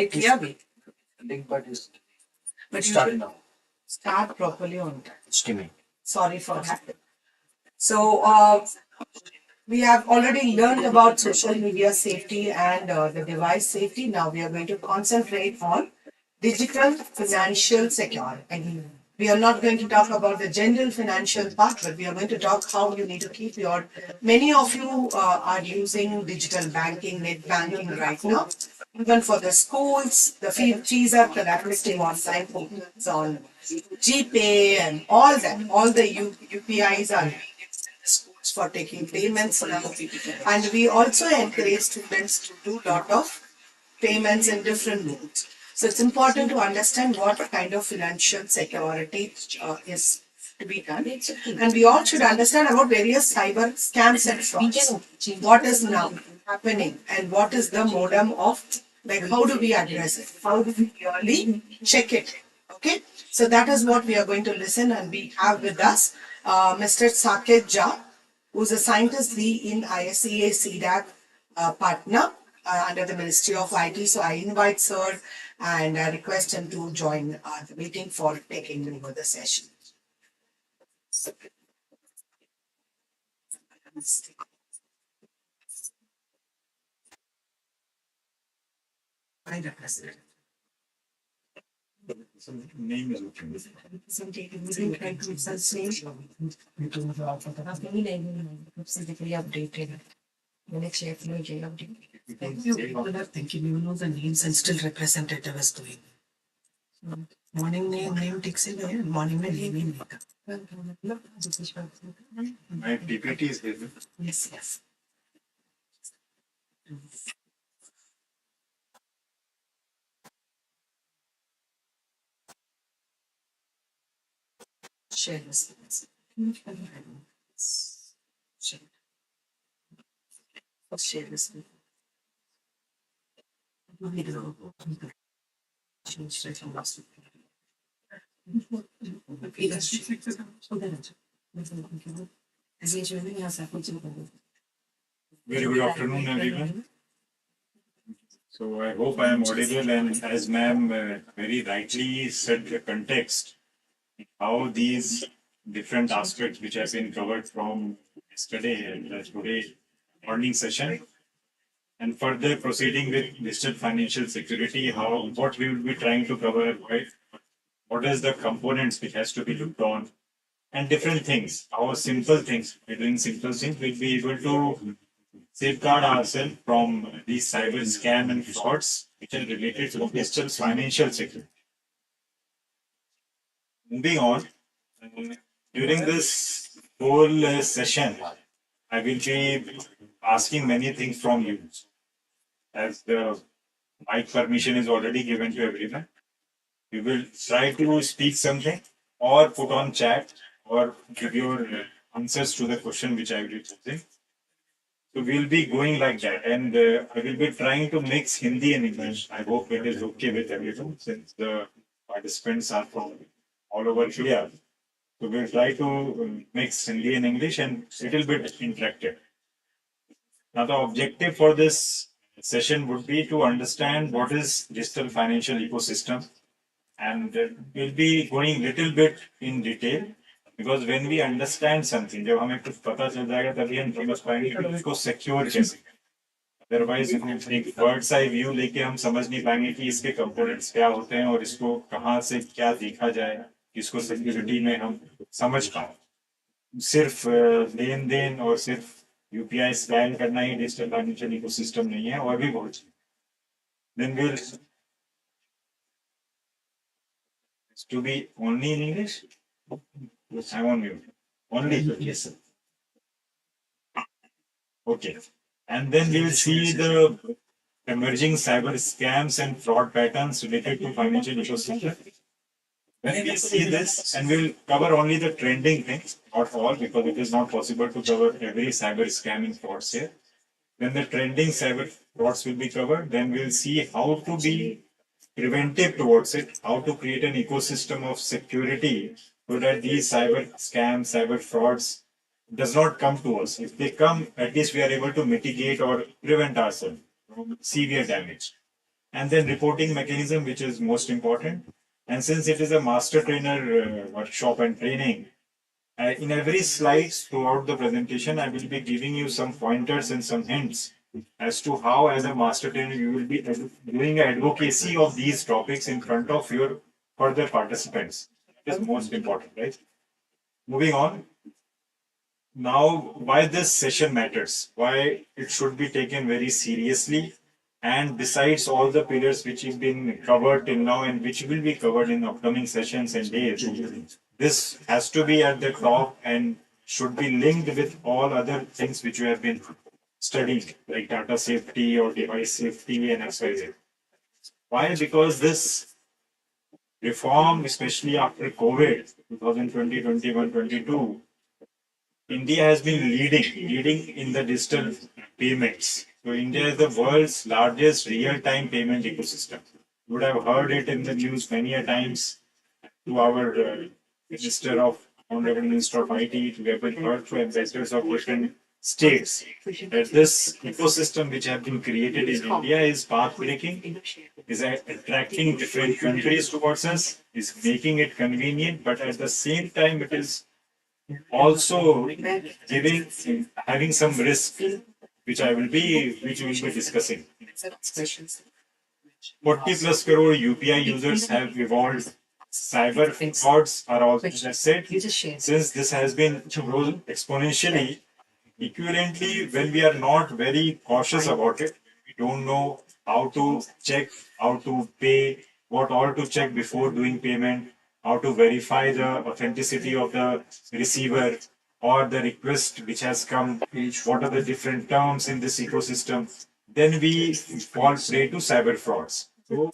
किया भी link, but it's but you starting should now. start properly on time. Streaming. Sorry for that. So we have already learned about social media safety and the device safety. Now we are going to concentrate on digital financial security. We are not going to talk about the general financial part, but we are going to talk how you need to keep your. Many of you are using digital banking, net banking right now. Even for the schools, the fees are collected online portals on GPay and all that. All the UPIs are schools for taking payments now. And we also encourage students to do a lot of payments in different modes. So it's important to understand what kind of financial security is to be done. And we all should understand about various cyber scams and frauds. What is now happening and what is the modem of, like, how do we address it? How do we really check it? Okay, so that is what we are going to listen, and we have with us Mr. Saket Jha, who's a scientist lead in ISEA CDAC partner under the Ministry of IT. So I invite Sir and I request him to join the meeting for taking over the session. I represent. Name is okay. Updated. Thank you. People are thinking you know the names and still representative is doing. Morning name takes it away. Morning name later. My PPT is here. Yes, yes. Share this. Share. Share this. Change right from last week. Very good afternoon, everyone. So I hope I am audible, and as ma'am very rightly said the context, how these different aspects which have been covered from yesterday and today morning session, and further proceeding with digital financial security, how what we will be trying to cover, right? What is the components which has to be looked on, and different things. Our simple things, by doing simple things, we'll be able to safeguard ourselves from these cyber scam and frauds which are related to digital financial security. Moving on, during this whole session, I will be asking many things from you. As the mic permission is already given to everyone, you will try to speak something or put on chat or give your answers to the question which I will be posing. So we'll be going like that, and I will be trying to mix Hindi and English. I hope it is okay with everyone since the participants are from all over India. So we'll try to mix Hindi and English and little bit interactive. Now the objective for this session would be to understand what is digital financial ecosystem, and we'll be going little bit in detail because when we understand something, जब हमें कुछ पता चल जाएगा तभी हम समझ पाएंगे कि उसको secure कैसे करें. Otherwise एक bird's eye view लेके हम समझ नहीं पाएंगे कि इसके components क्या होते हैं और इसको कहाँ से क्या देखा जाए, इसको security में हम समझ पाए. सिर्फ लेन देन और सिर्फ यूपीआई स्कैन करना ही डिजिटल फाइनेंशियल इकोसिस्टम नहीं है, और भी बहुत. Then we'll to be only in English. I'm on mute. Only. Yes, sir. Okay. And then we'll see the emerging cyber scams and fraud patterns related to financial ecosystem. When we see this, and we'll cover only the trending things, not all, because it is not possible to cover every cyber scam and frauds here. When the trending cyber frauds will be covered, then we'll see how to be preventive towards it, how to create an ecosystem of security so that these cyber scams, cyber frauds does not come to us. If they come, at least we are able to mitigate or prevent ourselves from severe damage. and then reporting mechanism, which is most important. And since it is a master trainer workshop and training, in every slides throughout the presentation, I will be giving you some pointers and some hints as to how, as a master trainer, you will be doing advocacy of these topics in front of your further participants. It is most important, right? Moving on. Now, why this session matters, why it should be taken very seriously, and besides all the pillars which have been covered till now and which will be covered in upcoming sessions and days, this has to be at the top and should be linked with all other things which you have been studying, like data safety or device safety and XYZ. Why? Because this reform, especially after COVID, 2020, 21, 22, India has been leading in the digital payments. So India is the world's largest real-time payment ecosystem. You would have heard it in the news many a times to our Minister of Honorable Minister of IT, to have been heard to ambassadors of different states. That this ecosystem which have been created in India is path-breaking, is attracting different countries towards us, is making it convenient, but at the same time it is also giving having some risk, which we will be discussing. 40 plus crore UPI users have evolved. Cyber frauds are also, as I said, since this has been grown exponentially, equivalently, when we are not very cautious about it, we don't know how to check, how to pay, what all to check before doing payment, how to verify the authenticity of the receiver or the request which has come, what are the different terms in this ecosystem, then we fall prey to cyber frauds. So,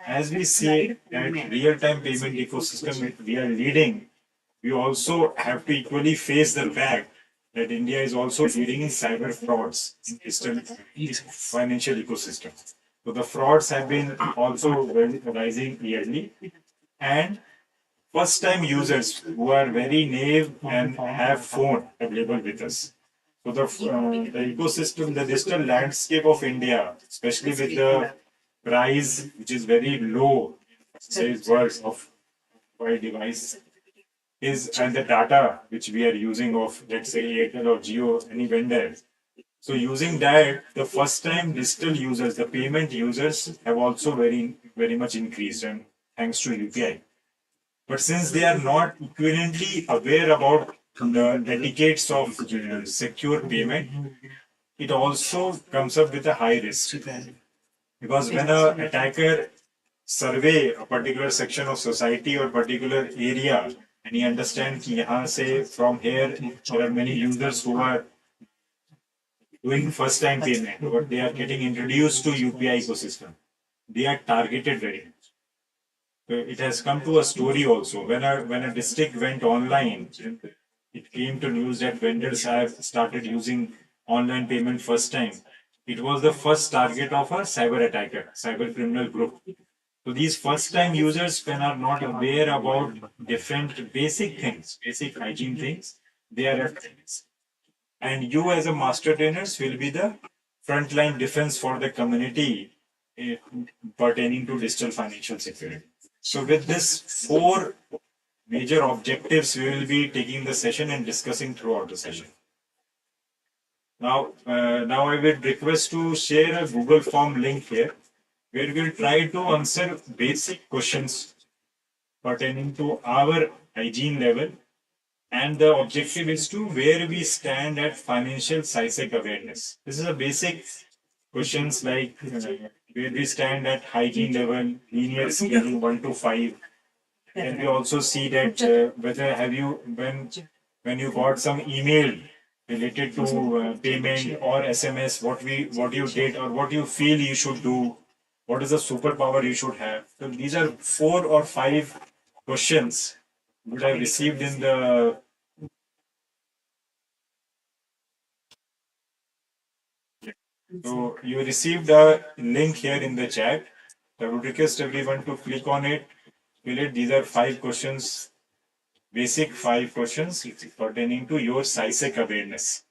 as we see that real-time payment ecosystem we are leading, we also have to equally face the fact that India is also leading in cyber frauds in digital financial ecosystem. So the frauds have been also rising yearly, and first time users who are very naive and have phone available with us. So the ecosystem, the digital landscape of India, especially with the price which is very low, says words of by device, is and the data which we are using of, let's say, Airtel or Geo, any vendor. So using that, the first time digital users, the payment users have also very much increased, and thanks to UPI. But since they are not equivalently aware about the etiquettes of secure payment, it also comes up with a high risk. Because when a attacker survey a particular section of society or particular area, and he understands कि यहाँ से from here there are many users who are doing first time payment, or they are getting introduced to UPI ecosystem, they are targeted very much. So it has come to a story also. When a district went online, it came to news that vendors have started using online payment first time. It was the first target of a cyber attacker, cyber criminal group. So these first time users, when are not aware about different basic things, basic hygiene things, they are at things. And you as a master trainers will be the frontline defense for the community eh, pertaining to digital financial security. So with this four major objectives, we will be taking the session and discussing throughout the session. Now I will request to share a Google form link here, where we'll try to answer basic questions pertaining to our hygiene level, and the objective is to where we stand at financial SISEC awareness. This is a basic questions like where we stand at hygiene level, linear scaling 1 to 5. And we also see that whether have you when you got some email related to payment or SMS, what you did or what you feel you should do, what is the superpower you should have. So these are 4 or 5 questions that I received in the. So you received a link here in the chat. I would request everyone to click on it, fill it. These are 5 questions, basic 5 questions pertaining to your SISEC awareness.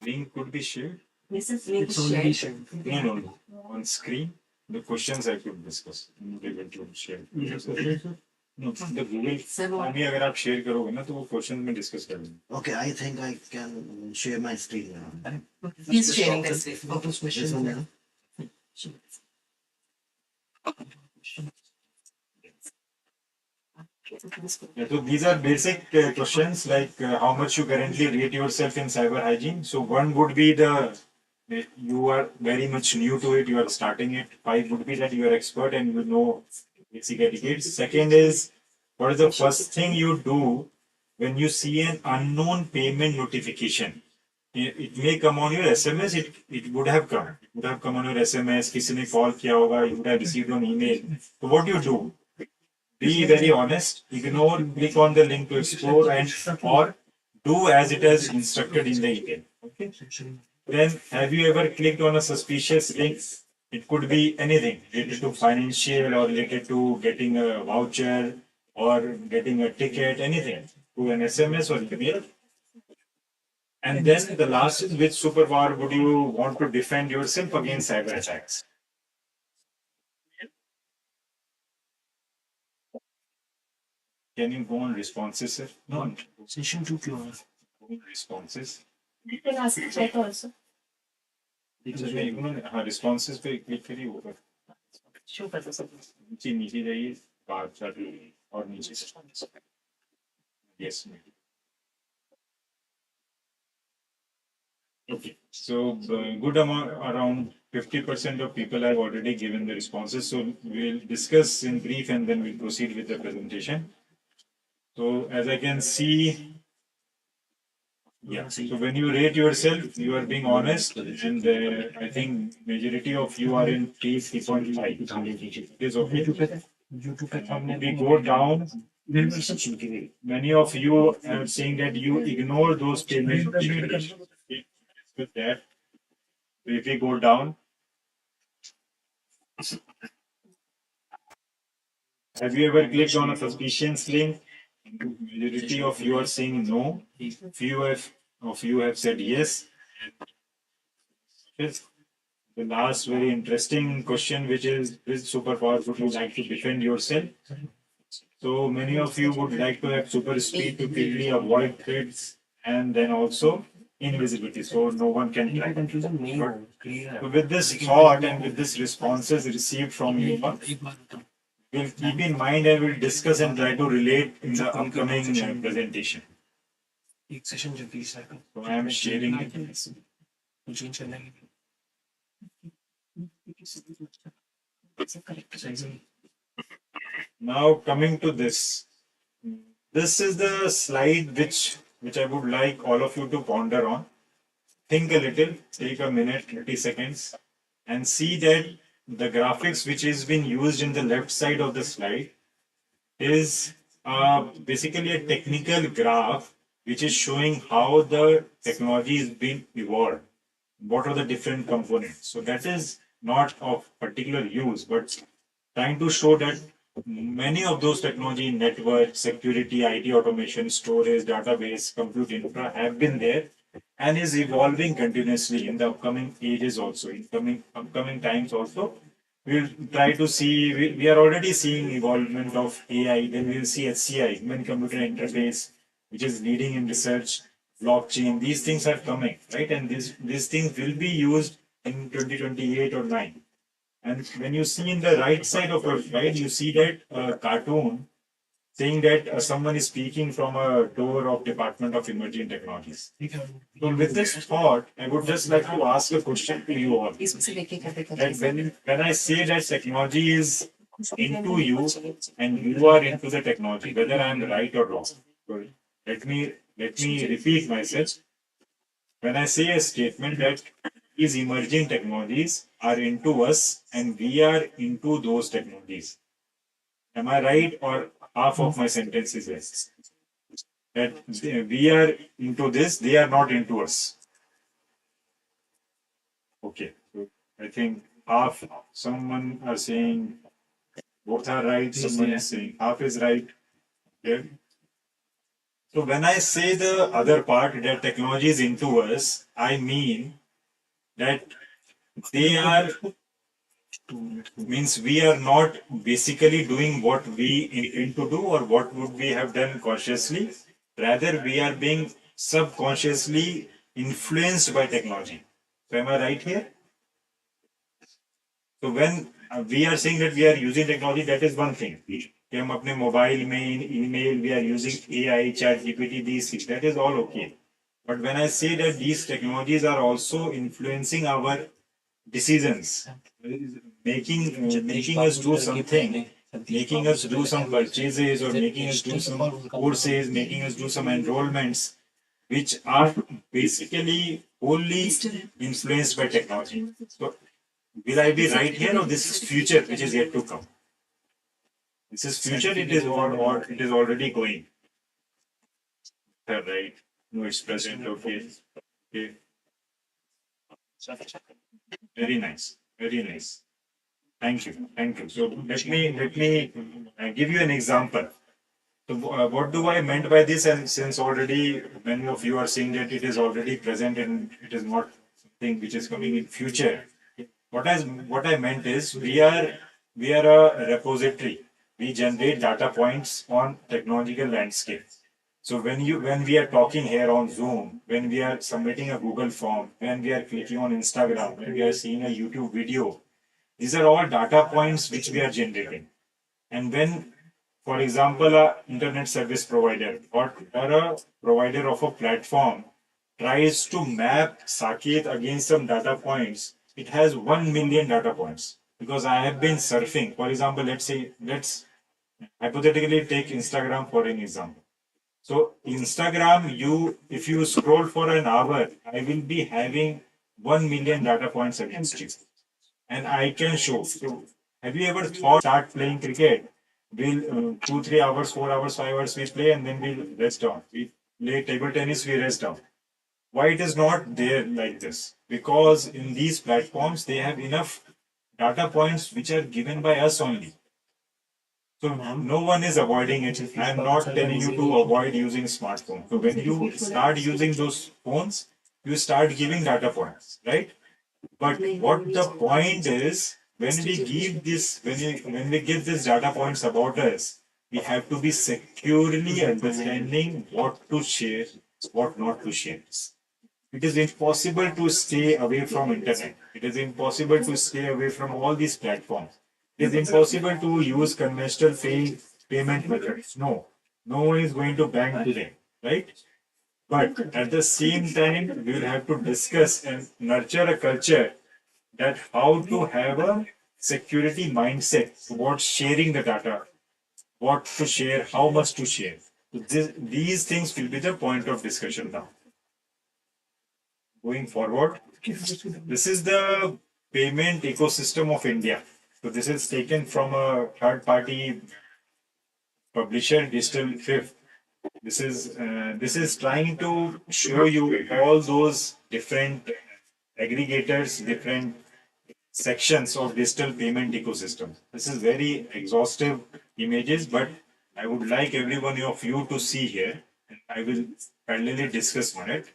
Link could be shared. This is link shared. No, no, no. On screen, the questions I could discuss. I'm not able to share. No, the Google form ही अगर आप share करोगे ना तो वो question में discuss कर लेंगे. Okay, I think I can share my screen now. He's sharing the screen. Okay. This one now. Yeah, so these are basic questions like how much you currently rate yourself in cyber hygiene. So one would be you are very much new to it, you are starting it. 5 would be that you are expert and you know basic etiquette. Second is what is the first thing you do when you see an unknown payment notification? It may come on your SMS. It would have come. It would have come on your SMS. किसी ने call किया होगा. You would have received an email. So what do you do? Be very honest. Ignore. Click on the link to explore and or do as it is instructed in the email. Okay. Then have you ever clicked on a suspicious link? It could be anything related to financial or related to getting a voucher or getting a ticket, anything to an SMS or email. And then the last is which superpower would you want to defend yourself against cyber attacks? Can you go on responses, sir? No. Session 2 क्यों है? Go on responses. You can ask the chat also. हाँ responses पे click करिए ऊपर. Show कर दो सब. नीचे जाइए बात चालू और नीचे से. Yes. Okay. So good amount, around 50% of people have already given the responses. So we'll discuss in brief and then we'll proceed with the presentation. So as I can see, yeah. So when you rate yourself, you are being honest, and I think majority of you are in 3.5. It is okay. We go down. Many of you are saying that you ignore those payment notifications. With that, if we go down, have you ever clicked on a suspicious link? Majority of you are saying no. Few of you have said yes. Yes. The last very interesting question, which is which superpower would you like to defend yourself? So many of you would like to have super speed to quickly avoid threats and then also invisibility, so no one can track. So with this thought and with this responses received from you, we'll keep in mind and we'll discuss and try to relate in the upcoming presentation. So I am sharing it. Now coming to this. This is the slide which I would like all of you to ponder on. Think a little, take a minute, 30 seconds, and see that the graphics which is being used in the left side of the slide is basically a technical graph which is showing how the technology is being evolved. What are the different components? So that is not of particular use, but trying to show that many of those technology, network, security, IT automation, storage, database, compute infra have been there and is evolving continuously in the upcoming ages also, in upcoming times also. We'll try to see, we are already seeing evolvement of AI, then we'll see HCI, human computer interface, which is leading in research, blockchain, these things are coming, right? And these things will be used in 2028 or 9. And when you see in the right side of your slide, you see that cartoon saying that someone is speaking from a door of Department of Emerging Technologies. So with this thought, I would just like to ask a question to you all. That when I say that technology is into you and you are into the technology, whether I am right or wrong. So let me repeat myself. When I say a statement that these emerging technologies are into us and we are into those technologies, am I right or half of my sentence is yes? That we are into this, they are not into us. Okay, so I think half someone are saying both are right, someone is saying half is right. Okay. So when I say the other part that technology is into us, I mean that they are means we are not basically doing what we intend to do or what would we have done consciously. Rather, we are being subconsciously influenced by technology. So am I right here? So when we are saying that we are using technology, that is one thing. कि हम अपने mobile में email we are using AI, chat GPT, these things. That is all okay. But when I say that these technologies are also influencing our decisions, making us do something, making us do some purchases or making us do some courses, making us do some enrollments, which are basically only influenced by technology. So will I be right here or this is future which is yet to come? This is future, it is or it is already going. Right. No, it's present, okay. Okay. Very nice. Very nice. Thank you. Thank you. So let me give you an example. So what do I meant by this? And since already many of you are saying that it is already present and it is not something which is coming in future. What I meant is we are a repository. We generate data points on technological landscape. So when we are talking here on Zoom, when we are submitting a Google form, when we are clicking on Instagram, when we are seeing a YouTube video, these are all data points which we are generating. And when, for example, a internet service provider or a provider of a platform tries to map Saket against some data points, it has 1 million data points. Because I have been surfing, for example, let's hypothetically take Instagram for an example. So Instagram, if you scroll for an hour, I will be having 1 million data points against you. And I can show. So have you ever thought start playing cricket? We'll 2, 3 hours, 4 hours, 5 hours we play and then we'll rest down. We play table tennis, we rest down. Why it is not there like this? Because in these platforms they have enough data points which are given by us only. So no one is avoiding it. I am not telling you to avoid using smartphone. So when you start using those phones, you start giving data points, right? But what the point is, when we give these data points about us, we have to be securely understanding what to share, what not to share. It is impossible to stay away from internet. It is impossible to stay away from all these platforms. It is impossible to use conventional payment methods. No, no one is going to bank today, right? But at the same time, we will have to discuss and nurture a culture that how to have a security mindset towards sharing the data, what to share, how much to share. So these things will be the point of discussion now. Going forward, this is the payment ecosystem of India. So this is taken from a third party publisher, Digital Fifth. This is trying to show you all those different aggregators, different sections of digital payment ecosystem. This is very exhaustive images, but I would like every one of you to see here. And I will parallelly discuss on it.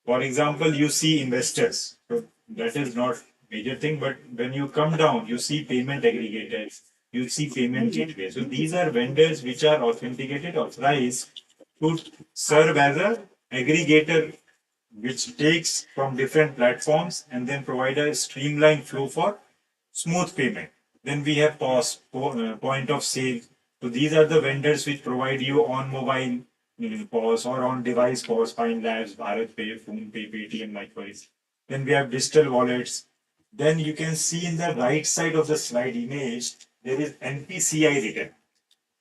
For example, you see investors. So that is not major thing, but when you come down, you see payment aggregators, you see payment gateways. So these are vendors which are authenticated, authorized to serve as a aggregator which takes from different platforms and then provide a streamlined flow for smooth payment. Then we have point of sale. So these are the vendors which provide you on mobile POS or on device POS, Fine Labs, Bharat Pay, Phone Pay, Paytm likewise. Then we have digital wallets. Then you can see in the right side of the slide image, there is NPCI written,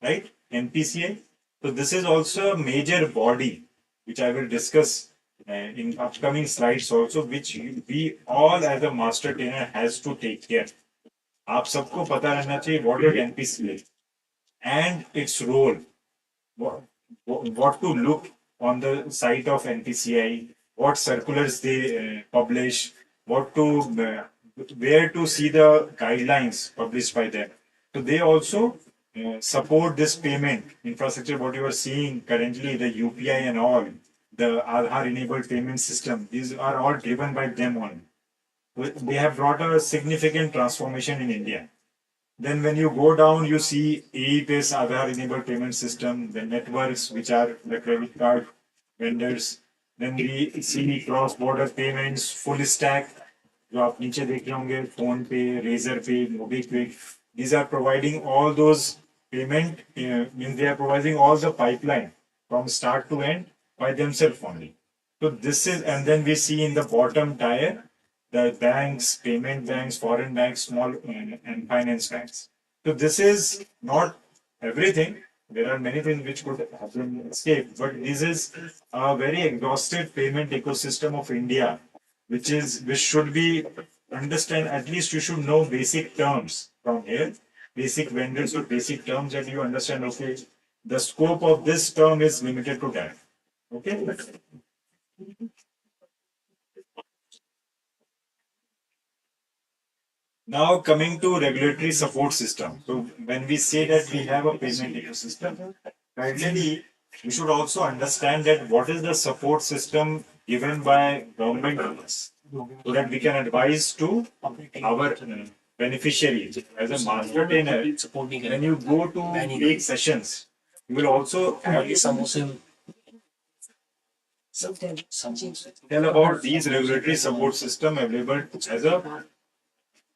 right? NPCI. So this is also a major body, which I will discuss in upcoming slides also, which we all as a master trainer has to take care. आप सबको पता रहना चाहिए what is NPCI and its role, what, what to look on the site of NPCI, what circulars they publish, what to where to see the guidelines published by them. So they also support this payment infrastructure. What you are seeing currently, the UPI and all, the Aadhaar enabled payment system, these are all driven by them only. They have brought a significant transformation in India. Then when you go down, you see AE-based Aadhaar enabled payment system, the networks which are the credit card vendors. Then we see cross-border payments, full stack. जो आप नीचे देख रहे होंगे phone पे, razor पे, MobiKwik, these are providing all those payment means they are providing all the pipeline from start to end by themselves only. So this is, and then we see in the bottom tier the banks, payment banks, foreign banks, small and finance banks. So this is not everything. There are many things which could have been escaped, but this is a very exhaustive payment ecosystem of India, which should be understand. At least you should know basic terms from here, basic vendors or basic terms, and you understand. Okay, the scope of this term is limited to that. Okay. Now coming to regulatory support system. So when we say that we have a payment ecosystem, ideally we should also understand that what is the support system given by government to us, so that we can advise to our beneficiaries. As a master trainer, when you go to take sessions, you will also have tell about these regulatory support system available as a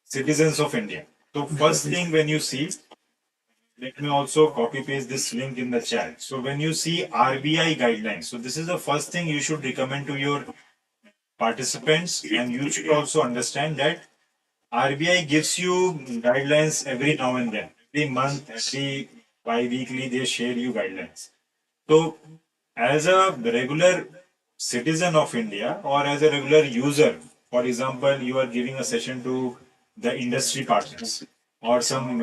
citizens of India. So first thing when you see, let me also copy paste this link in the chat. So when you see RBI guidelines, so this is the first thing you should recommend to your participants, and you should also understand that RBI gives you guidelines every now and then, every month, every bi-weekly they share you guidelines. So as a regular citizen of India or as a regular user, for example, you are giving a session to the industry partners or some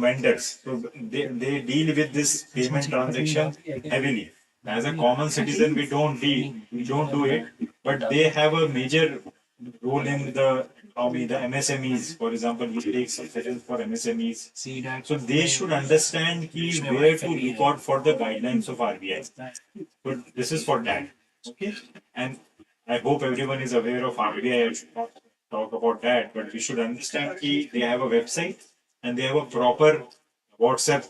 vendors. So they deal with this payment transaction heavily. As a common citizen, we don't do it, but they have a major role in the economy, the MSMEs, for example, we take some sessions for MSMEs. So they should understand where to look out for the guidelines of RBI. But this is for that. Okay. And I hope everyone is aware of RBI. I should not talk about that, but we should understand that they have a website and they have a proper WhatsApp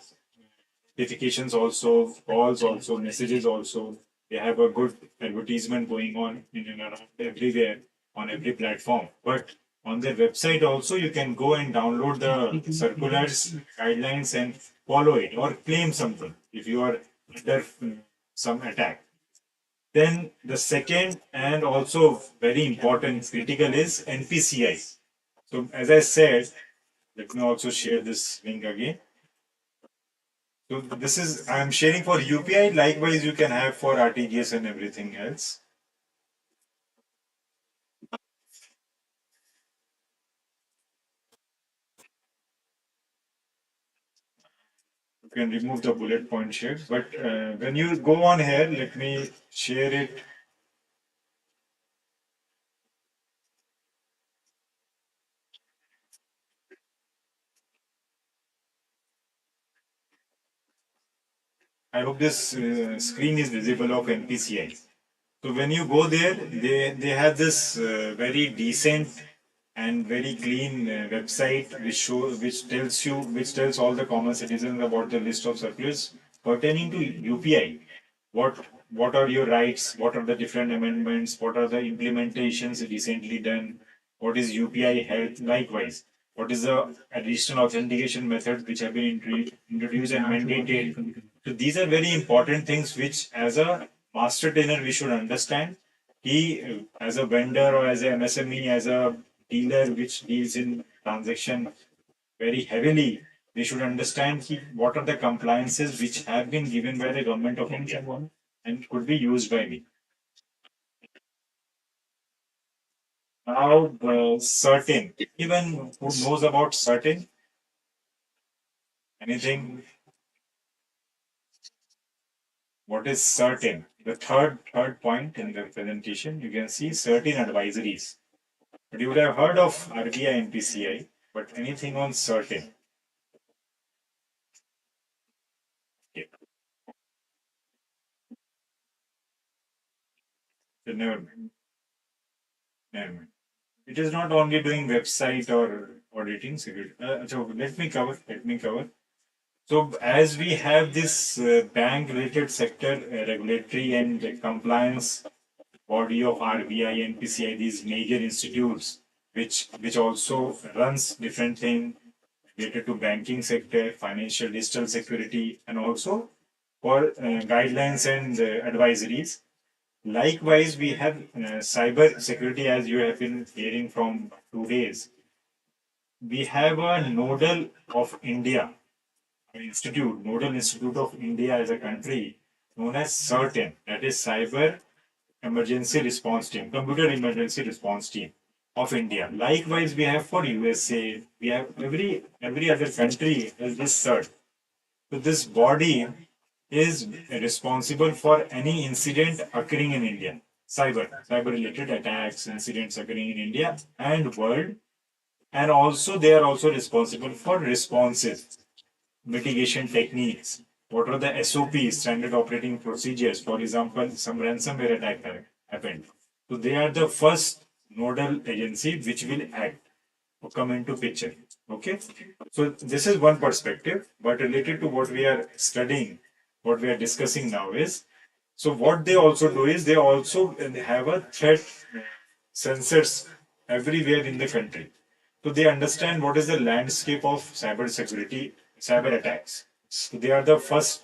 notifications also, calls also, messages also. They have a good advertisement going on in and around everywhere on every platform. But on their website also, you can go and download the circulars, guidelines, and follow it or claim something if you are under some attack. Then the second and also very important critical is NPCI. So as I said, let me also share this link again. So this is I'm sharing for UPI. Likewise, you can have for RTGS and everything else. You can remove the bullet point here. But when you go on here, let me share it. I hope this screen is visible of NPCI. So when you go there, they have this very decent and very clean website which tells all the common citizens about the list of circulars pertaining to UPI. What what are your rights? What are the different amendments? What are the implementations recently done? What is UPI health? Likewise, what is the additional authentication methods which have been introduced and mandated? So these are very important things which, as a master trainer, we should understand. He, as a vendor or as a MSME, as a dealer which deals in transaction, very heavily, they should understand what are the compliances which have been given by the government of India and could be used by me. Now, certain, even who knows about certain, anything, what is certain? The third point in the presentation, you can see certain advisories. But you would have heard of RBI and PCI, but anything on certain. Okay. So never mind. Never mind. It is not only doing website or auditing security. So let me cover. Let me cover. So as we have this bank-related sector regulatory and compliance body of RBI and PCI, these major institutes, which also runs different things related to banking sector, financial digital security, and also for guidelines and advisories. Likewise, we have cyber security, as you have been hearing from 2 days. We have a nodal of India, Nodal Institute of India as a country, known as CERTIN, that is Cyber Emergency Response Team, Computer Emergency Response Team of India. Likewise, we have for USA, we have every other country has this CERT. So this body is responsible for any incident occurring in India, cyber related attacks, incidents occurring in India and world, and also they are also responsible for responses, mitigation techniques. What are the SOPs, standard operating procedures? For example, some ransomware attack happened. So they are the first nodal agency which will act or come into picture. Okay. So this is one perspective, but related to what we are studying, what we are discussing now is, so what they also do is they also have a threat sensors everywhere in the country. So they understand what is the landscape of cyber security, cyber attacks. So they are the first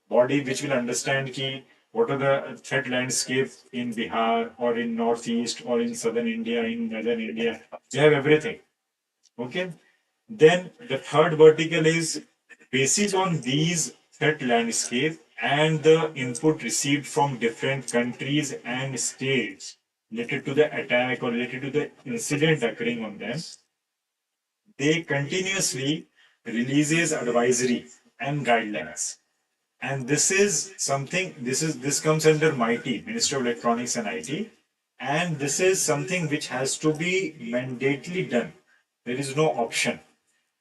body which will understand ki what are the threat landscape in Bihar or in Northeast or in Southern India, in Northern India. They have everything. Okay. Then the third vertical is basis on these threat landscape and the input received from different countries and states related to the attack or related to the incident occurring on them, they continuously releases advisory and guidelines. And this is something, this comes under MIT, Ministry of Electronics and IT, and this is something which has to be mandatorily done. There is no option.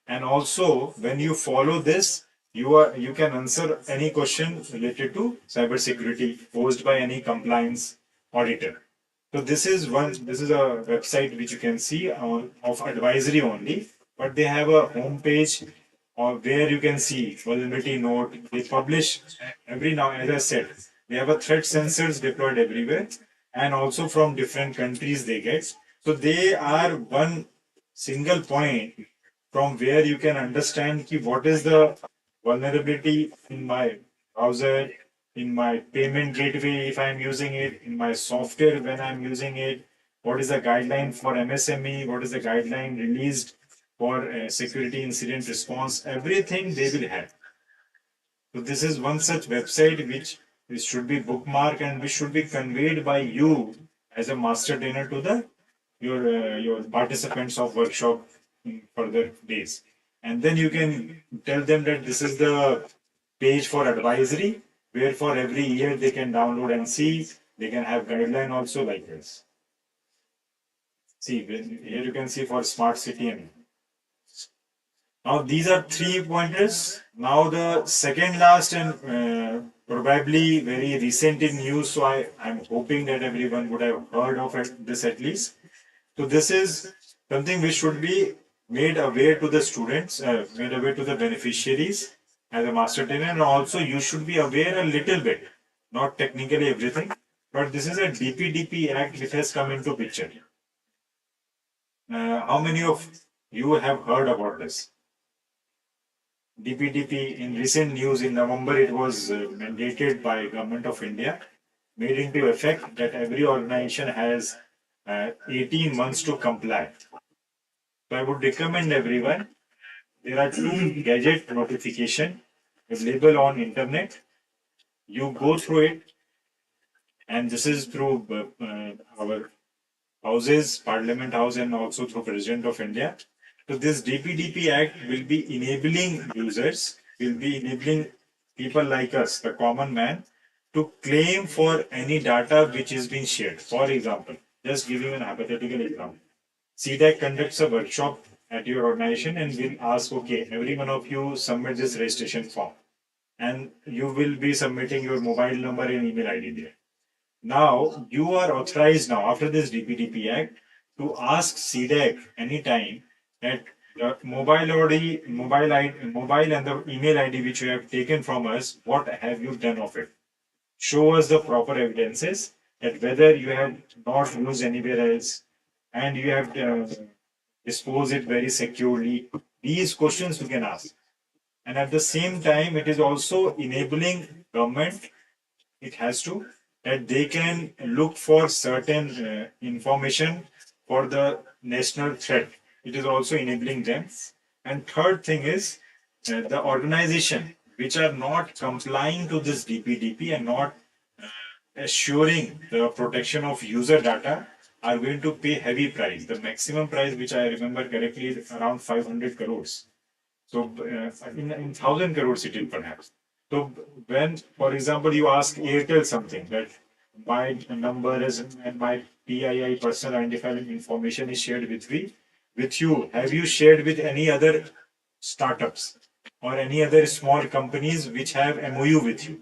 And also, when you follow this, you can answer any question related to cybersecurity posed by any compliance auditor. So this is a website which you can see of advisory only, but they have a home page or where you can see vulnerability note. They publish every now, as I said, they have a threat sensors deployed everywhere, and also from different countries they get. So they are one single point from where you can understand ki what is the vulnerability in my browser, in my payment gateway if I'm using it, in my software when I'm using it, what is the guideline for MSME, what is the guideline released for security incident response, everything they will have. So this is one such website which should be bookmarked and which should be conveyed by you as a master trainer to the your participants of workshop in further days. And then you can tell them that this is the page for advisory, where for every year they can download and see. They can have guideline also like this. See, here you can see for smart city and now these are 3 pointers. Now the second last and probably very recent in news, so I'm hoping that everyone would have heard of this at least. So this is something which should be made aware to the students, made aware to the beneficiaries as a master trainer, and also you should be aware a little bit, not technically everything, but this is a DPDP Act which has come into picture. How many of you have heard about this? DPDP in recent news in November it was mandated by Government of India, made into effect that every organization has 18 months to comply. So I would recommend everyone there are two gadget notification available on internet. You go through it, and this is through our houses, Parliament House, and also through President of India. So this DPDP Act will be enabling users, will be enabling people like us, the common man, to claim for any data which is being shared. For example, just giving an hypothetical example. CDAC conducts a workshop at your organization and will ask, okay, every one of you submit this registration form, and you will be submitting your mobile number and email ID there. Now you are authorized now after this DPDP Act to ask CDAC anytime that the mobile and the email ID which you have taken from us, what have you done of it? Show us the proper evidences that whether you have not used anywhere else and you have disposed it very securely. These questions you can ask. And at the same time, it is also enabling government, it has to, that they can look for certain information for the national threat. It is also enabling them. And third thing is the organization which are not complying to this DPDP and not assuring the protection of user data are going to pay heavy price. The maximum price, which I remember correctly, is around 500 crores. So in 1,000 crores it is perhaps. So when, for example, you ask Airtel something that my number is and my PII personal identifying information is shared with you. Have you shared with any other startups or any other small companies which have MOU with you?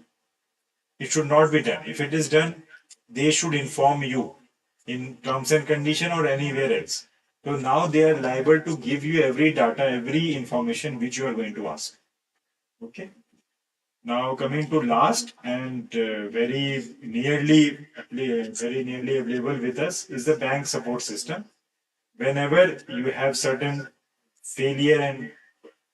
It should not be done. If it is done, they should inform you in terms and condition or anywhere else. So now they are liable to give you every data, every information which you are going to ask. Okay. Now coming to last and very nearly available with us is the bank support system. Whenever you have certain failure and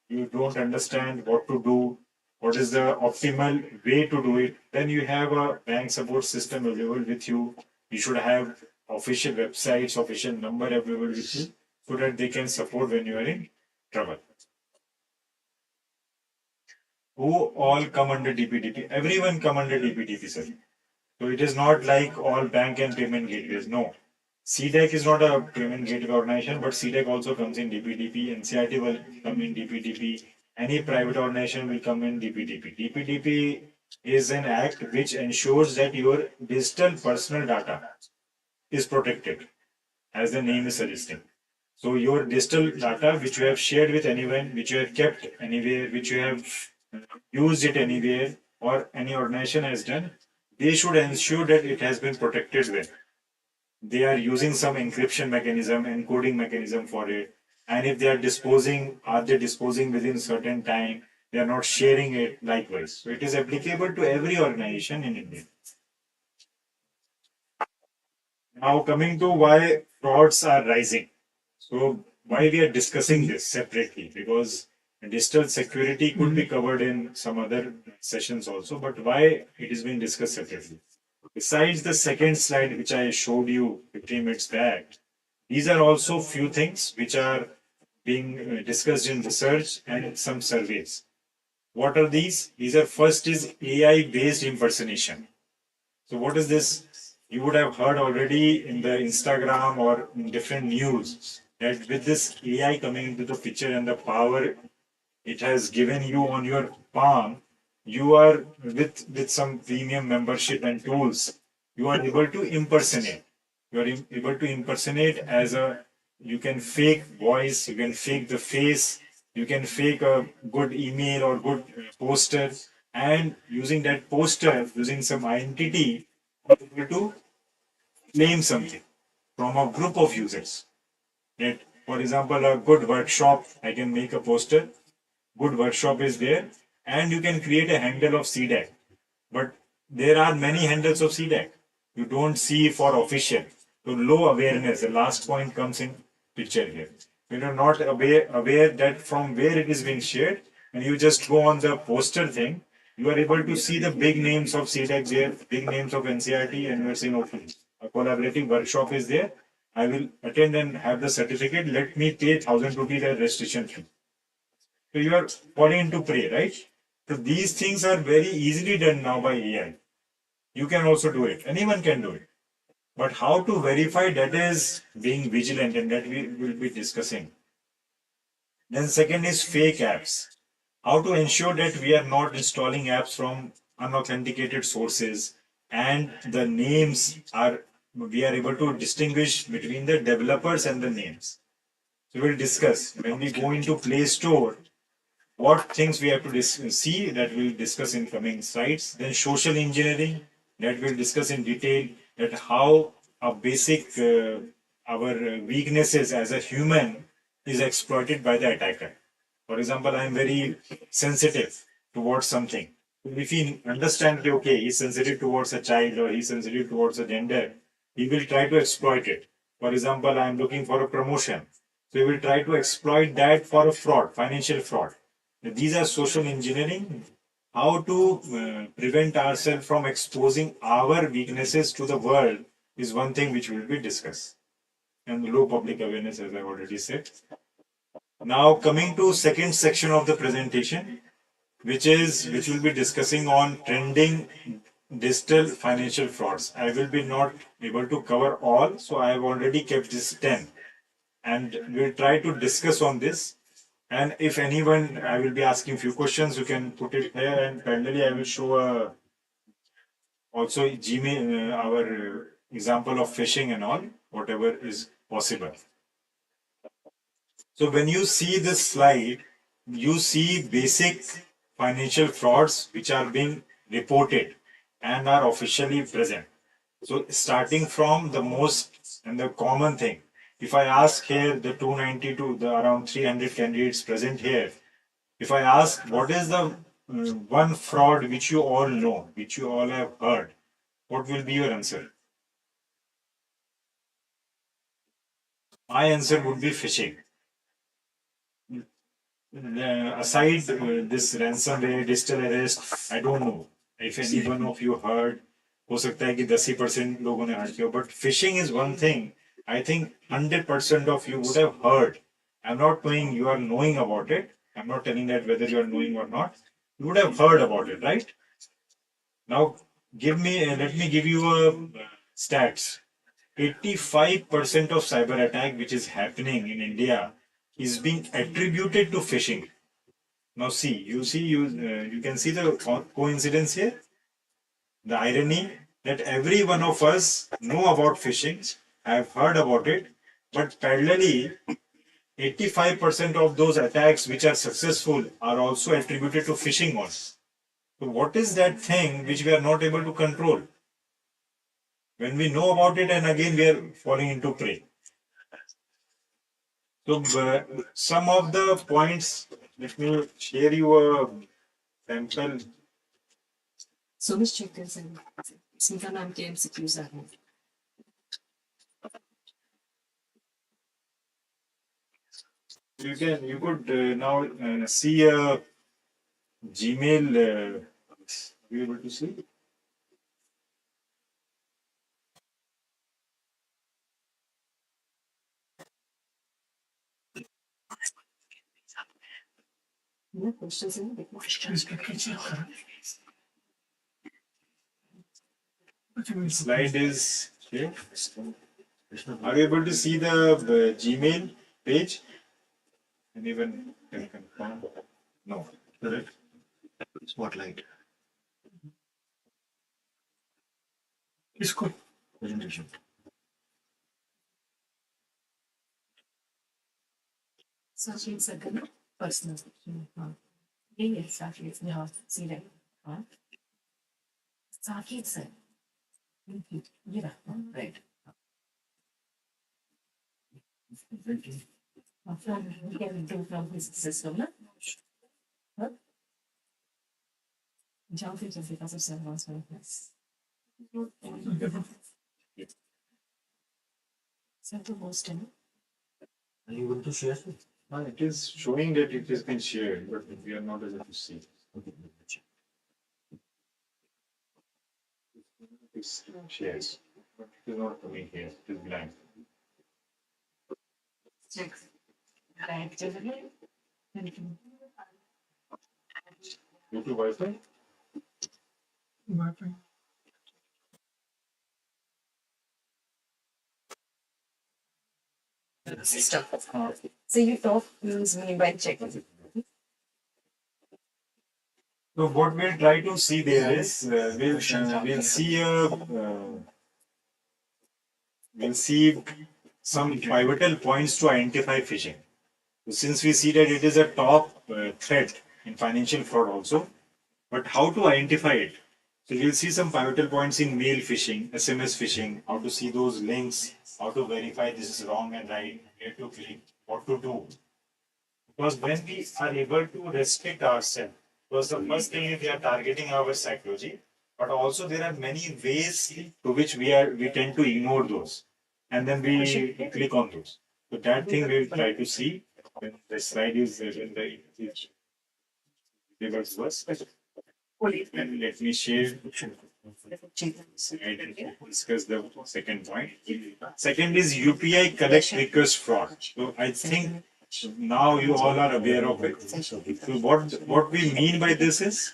you don't understand what to do, what is the optimal way to do it, then you have a bank support system available with you. You should have official websites, official number available with you so that they can support when you are in trouble. Who all come under DPDP? Everyone come under DPDP, sir. So it is not like all bank and payment gateways. No. CDEC is not a payment gateway organization, but CDEC also comes in DPDP. NCRT will come in DPDP. Any private organization will come in DPDP. DPDP is an act which ensures that your digital personal data is protected, as the name is suggesting. So your digital data, which you have shared with anyone, which you have kept anywhere, which you have used it anywhere, or any organization has done, they should ensure that it has been protected well. They are using some encryption mechanism, encoding mechanism for it. And if they are disposing, are they disposing within certain time? They are not sharing it likewise. So it is applicable to every organization in India. Now coming to why frauds are rising. So why we are discussing this separately, because digital security could be covered in some other sessions also, but why it is being discussed separately. Besides the second slide, which I showed you 15 minutes back, these are also few things which are being discussed in research and some surveys. What are these? These are first is AI based impersonation. So what is this? You would have heard already in the Instagram or in different news that with this AI coming into the picture and the power it has given you on your palm, you are with some premium membership and tools, you are able to impersonate. You are able to impersonate as a, you can fake voice, you can fake the face, you can fake a good email or good poster, and using that poster, using some identity, you are able to claim something from a group of users. That, for example, a good workshop, I can make a poster, good workshop is there, and you can create a handle of CDAC. But there are many handles of CDAC. You don't see for official. So low awareness, the last point comes in picture here. You are not aware that from where it is being shared, and you just go on the poster thing, you are able to see the big names of CDAC there, big names of NCRT, and you are saying, okay, a collaborative workshop is there. I will attend and have the certificate. Let me pay 1,000 rupees as registration fee. So you are falling into prey, right? So these things are very easily done now by AI. You can also do it. Anyone can do it. But how to verify, that is being vigilant, and that we will be discussing. Then second is fake apps. How to ensure that we are not installing apps from unauthenticated sources, and the names are, we are able to distinguish between the developers and the names. So we'll discuss when we go into Play Store what things we have to see, that we'll discuss in coming slides. Then social engineering, that we'll discuss in detail, that how a basic our weaknesses as a human is exploited by the attacker. For example, I am very sensitive towards something. If he understands, that, okay, he's sensitive towards a child or he's sensitive towards a gender, he will try to exploit it. For example, I am looking for a promotion. So he will try to exploit that for a fraud, financial fraud. These are social engineering. How to prevent ourselves from exposing our weaknesses to the world is one thing which will be discussed. And low public awareness, as I already said. Now coming to second section of the presentation, which will be discussing on trending digital financial frauds. I will be not able to cover all, so I have already kept this 10, and we'll try to discuss on this. And if anyone, I will be asking few questions, you can put it here, and parallelly I will show also Gmail, our example of phishing and all, whatever is possible. So when you see this slide, you see basic financial frauds which are being reported and are officially present. So starting from the most and the common thing, if I ask here the 292, the around 300 candidates present here, if I ask what is the one fraud which you all know, which you all have heard, what will be your answer? My answer would be phishing. Aside this ransomware, digital arrest, I don't know if any one of you heard. हो सकता है कि 10% लोगों ने heard किया, but phishing is one thing. I think 100% of you would have heard. I'm not knowing you are knowing about it. I'm not telling that whether you are knowing or not. You would have heard about it, right? Now, let me give you a stats. 85% of cyber attack which is happening in India is being attributed to phishing. Now you can see the coincidence here, the irony that every one of us know about phishing, have heard about it, but parallelly 85% of those attacks which are successful are also attributed to phishing ones. So what is that thing which we are not able to control? When we know about it, and again we are falling into prey. So some of the points, let me share you a sample. So let's check this and since I'm MCQs are here. You could now see a Gmail. Are you able to see? No questions in the questions. Slide is here. Are you able to see the Gmail page? Anyone can confirm? No. Correct. Spotlight. इसको Presentation. Sashi is a good personal. Yes, Sashi is yeah, see that. Sashi is a yeah, right. From we can do from his system, no? Huh? Jump into because of someone's weakness. Central Boston. Are you able to share? It is showing that it has been shared, but we are not able to see. It's shared, but it is not coming here. It is blank. Check. Right, YouTube Wi-Fi. System. So you talk use me by checking. So what we'll try to see there is we'll see some pivotal points to identify phishing. So since we see that it is a top threat in financial fraud also, but how to identify it? So we'll see some pivotal points in mail phishing, SMS phishing, how to see those links, how to verify this is wrong and right, where to click, what to do. Because when we are able to restrict ourselves, because the first thing is we are targeting our psychology, but also there are many ways to which we tend to ignore those, and then we click on those. So that thing we'll try to see when the slide is when the reverse was. And let me share slide and discuss the second point. Second is UPI collect request fraud. So I think now you all are aware of it. So what we mean by this is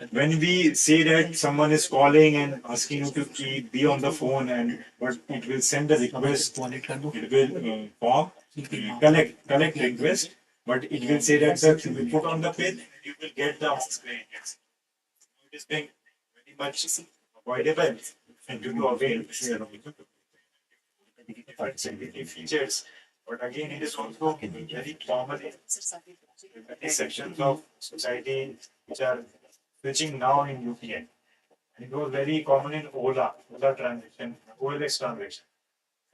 when we say that someone is calling and asking you to be on the phone and but it will send a request, it will form collect request, but it will say that sir, you will put on the pin, you will get the screen. It is being very much avoidable and due to avail sensitivity features. But again, it is also very common in many sections of society which are switching now in UPI. And it was very common in Ola transaction, OLX transaction,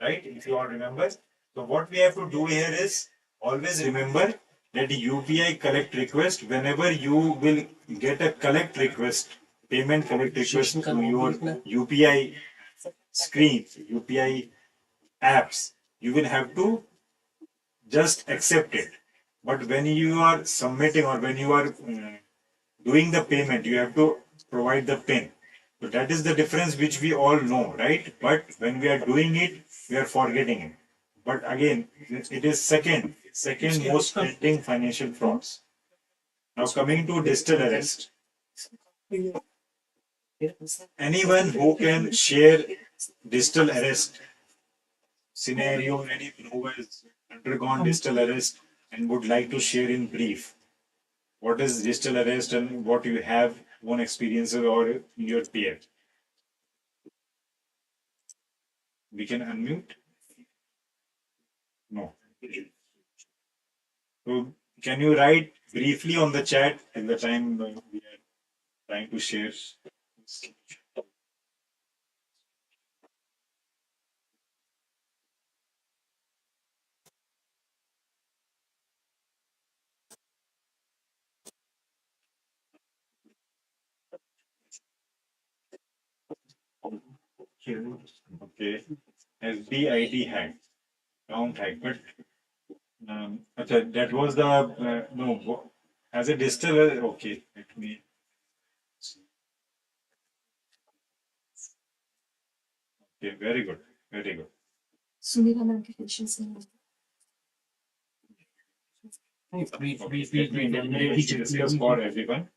right? If you all remember. So what we have to do here is always remember that the UPI collect request, whenever you will get a collect request, payment collect request to your UPI screen, UPI apps, you will have to just accept it. But when you are submitting or when you are doing the payment, you have to provide the PIN. So that is the difference which we all know, right? But when we are doing it, we are forgetting it. But again, it is second most trending financial frauds. Now coming to digital arrest. Anyone who can share digital arrest scenario, anyone who has undergone digital arrest and would like to share in brief what is digital arrest and what you have own experiences or your peer. We can unmute. No. So can you write briefly on the chat at the time we are trying to share? Okay. SBID hack, account hack, but okay, that was the no as a digital. Okay, let me. Okay, very good, very good. Sunila ma'am के questions हैं Okay, let me discuss for everyone.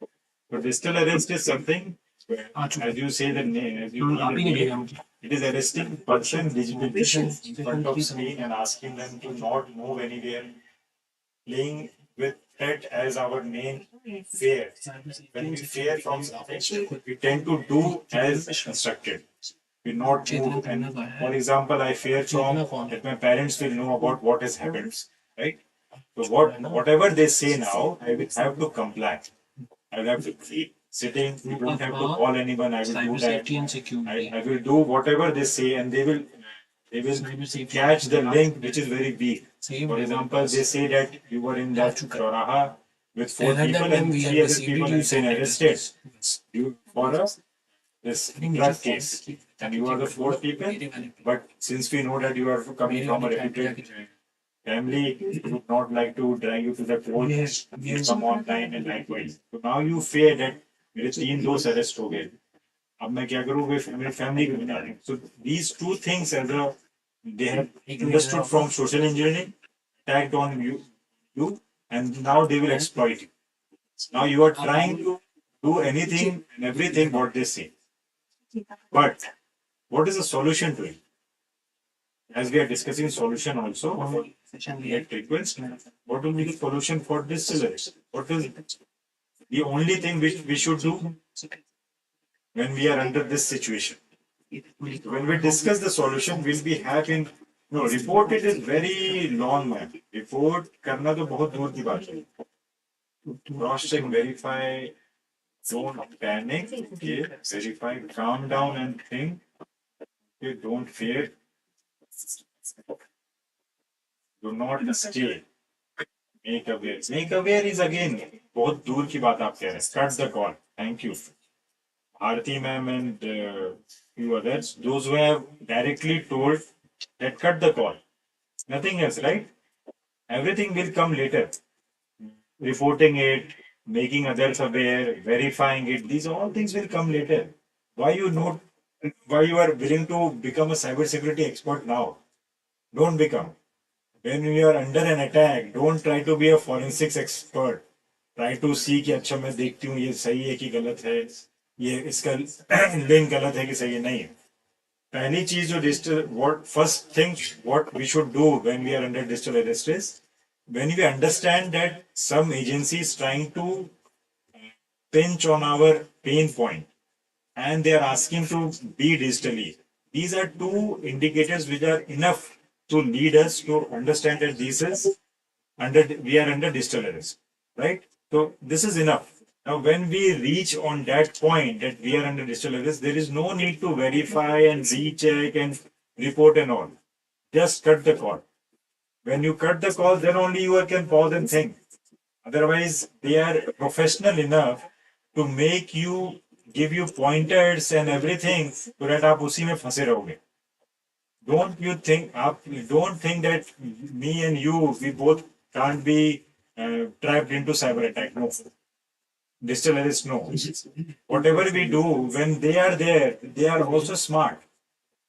So digital arrest is something where, as you say the name, as you know the name, it is arresting person digitally in front of screen and asking them to not move anywhere, playing with threat as our main fear. When we fear from something, we tend to do as instructed. We not move. And for example, I fear from that my parents will know about what has happened, right? So whatever they say now, I will have to comply. I will have to keep sitting. You don't have to call anyone. I will do that. I will do whatever they say, and they will catch the link which is very weak. For example, they say that you were in that Choraha with four people and three other people have been arrested. You for a this drug case, and you are the fourth people. But since we know that you are coming from a reputed family, would not like to drag you to the court. You come online and likewise. So now you fear that मेरे तीन दोस्त arrest हो गए. अब मैं क्या करूँ मेरी family को बता दूँ. So these two things as a they have understood from social engineering, tagged on you, and now they will exploit you. Now you are trying to do anything and everything what they say. But what is the solution to it? As we are discussing solution also, at request, what will be the solution for this distilleries? What is the only thing which we should do when we are under this situation? When we discuss the solution, we'll be having no report. It is very long, man. Report करना तो बहुत दूर की बात है. Cross check, verify, don't panic. Okay, verify, calm down and think. Okay, don't fear. Do not stay. Make aware. Make aware is again बहुत दूर की बात आप कह रहे हैं. Cut the call. Thank you. Bharati ma'am and few others, those who have directly told that cut the call. Nothing else, right? Everything will come later. Reporting it, making others aware, verifying it, these all things will come later. Why you not, why you are willing to become a cybersecurity expert now? Don't become. When you are under an attack, don't try to be a forensics expert. Try to see कि अच्छा मैं देखती हूँ ये सही है कि गलत है, ये इसका लिंक गलत है कि सही है. नहीं. पहली चीज जो digital what first thing what we should do when we are under digital arrest is when we understand that some agency is trying to pinch on our pain point and they are asking to be digitally. These are two indicators which are enough to lead us to understand that this is under we are under digital arrest, right? So this is enough. Now, when we reach on that point that we are under digital arrest, there is no need to verify and recheck and report and all. Just cut the call. When you cut the call, then only you can pause and think. Otherwise, they are professional enough to make you give you pointers and everything so that आप उसी में फंसे रहोगे. Don't think that me and you we both can't be trapped into cyber attack. No. Digital arrest, no. Whatever we do, when they are there, they are also smart.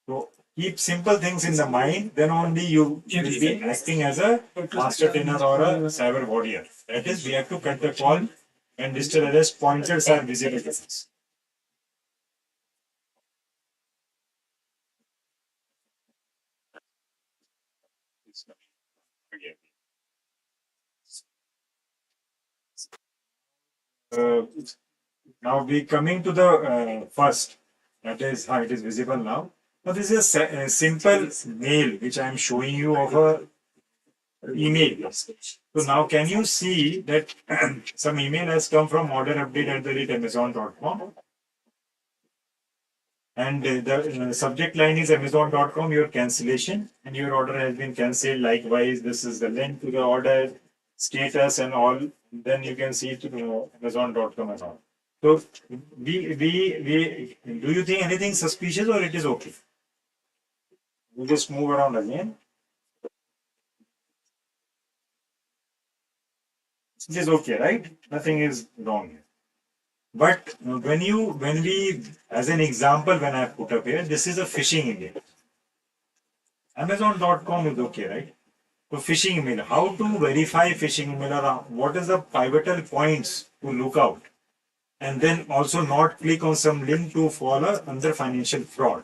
So keep simple things in the mind, then only you will be acting as a master trainer or a cyber warrior. That is, we have to cut the call when digital arrest pointers are visible to us. Uh, Now we coming to the first. That is how it is visible now. Now this is a simple mail which I am showing you of a email. So now can you see that some email has come from orderupdate@amazon.com and the subject line is amazon.com your cancellation and your order has been cancelled. Likewise, this is the link to the order status and all. Then you can see it to amazon.com and all. So we do you think anything suspicious or it is okay? We just move around again. It is okay, right? Nothing is wrong here. But when we, as an example, when I put up here, this is a phishing email. Amazon.com is okay, right? So phishing email, how to verify phishing email or what is the pivotal points to look out? And then also not click on some link to fall under financial fraud.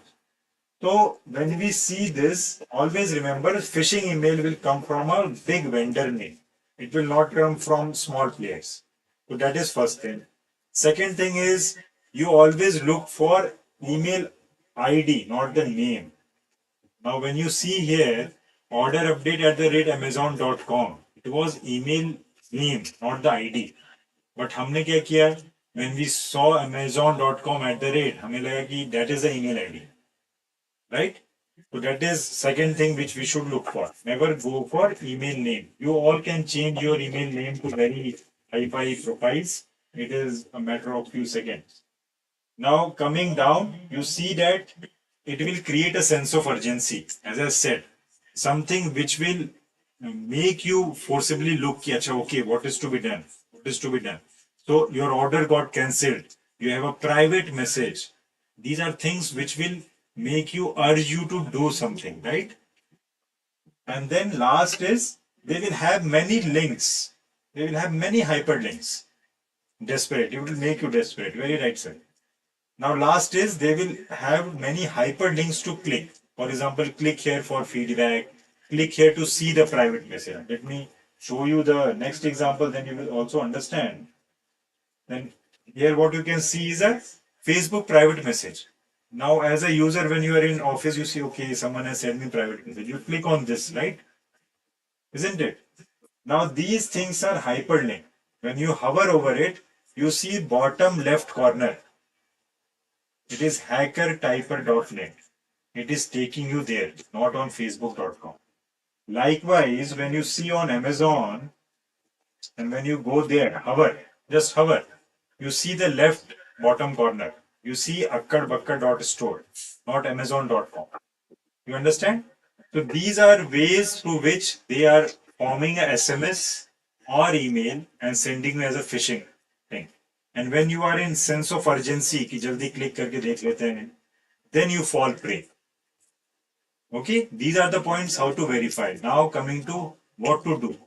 So when we see this, always remember phishing email will come from a big vendor name. It will not come from small players. So that is first thing. Second thing is you always look for email ID, not the name. Now when you see here, order update @amazon.com, it was email name, not the ID. But हमने क्या किया? When we saw amazon.com हमें लगा कि that is the email ID. Right? So that is second thing which we should look for. Never go for email name. You all can change your email name to very hi-fi profiles. It is a matter of few seconds. Now coming down, you see that it will create a sense of urgency. As I said, something which will make you forcibly look, okay, what is to be done? What is to be done? So your order got cancelled. You have a private message. These are things which will make you urge you to do something, right? And then last is they will have many links. They will have many hyperlinks. Desperate. It will make you desperate. Very right, sir. Now, last is they will have many hyperlinks to click. For example, click here for feedback. Click here to see the private message. Let me show you the next example, then you will also understand. Then here what you can see is a Facebook private message. Now, as a user, when you are in office, you see, okay, someone has sent me private message. You click on this, right? Isn't it? Now, these things are hyperlinked. When you hover over it, you see bottom left corner. It is hackertyper.net. It is taking you there, not on facebook.com. Likewise, when you see on Amazon and when you go there, hover, just hover, you see the left bottom corner. You see akkadbakkad.store, not amazon.com. You understand? So these are ways through which they are forming a SMS or email and sending you as a phishing thing. And when you are in sense of urgency, कि जल्दी click करके देख लेते हैं, then you fall prey. Okay, these are the points how to verify. Now coming to what to do.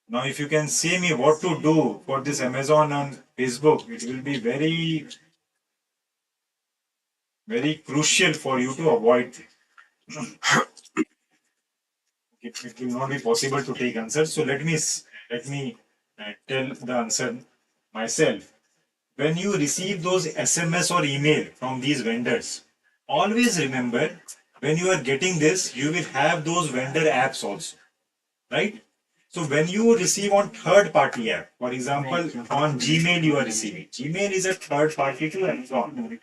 Now, if you can say me what to do for this Amazon and Facebook, it will be very, very crucial for you to avoid. It will not be possible to take answers. So let me tell the answer myself. When you receive those SMS or email from these vendors, always remember when you are getting this, you will have those vendor apps also, right? So when you receive on third party app, for example, on Gmail you are receiving. Gmail is a third party to Amazon.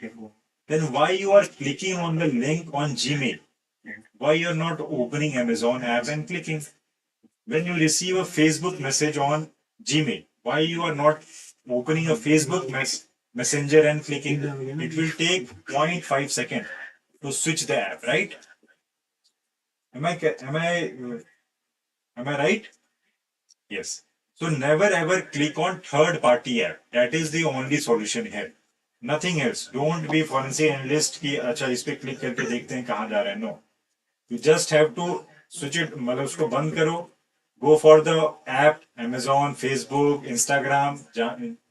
Then why you are clicking on the link on Gmail? Why you are not opening Amazon app and clicking? When you receive a Facebook message on Gmail, why you are not opening a Facebook messenger and clicking? It will take 0.5 seconds to switch the app, right? Am I right? Yes. So never ever click on third party app. That is the only solution here. Nothing else. Don't be forensic analyst कि अच्छा इस पे click करके देखते हैं कहाँ जा रहा है. No. You just have to switch it. मतलब उसको बंद करो. Go for the app, Amazon, Facebook, Instagram,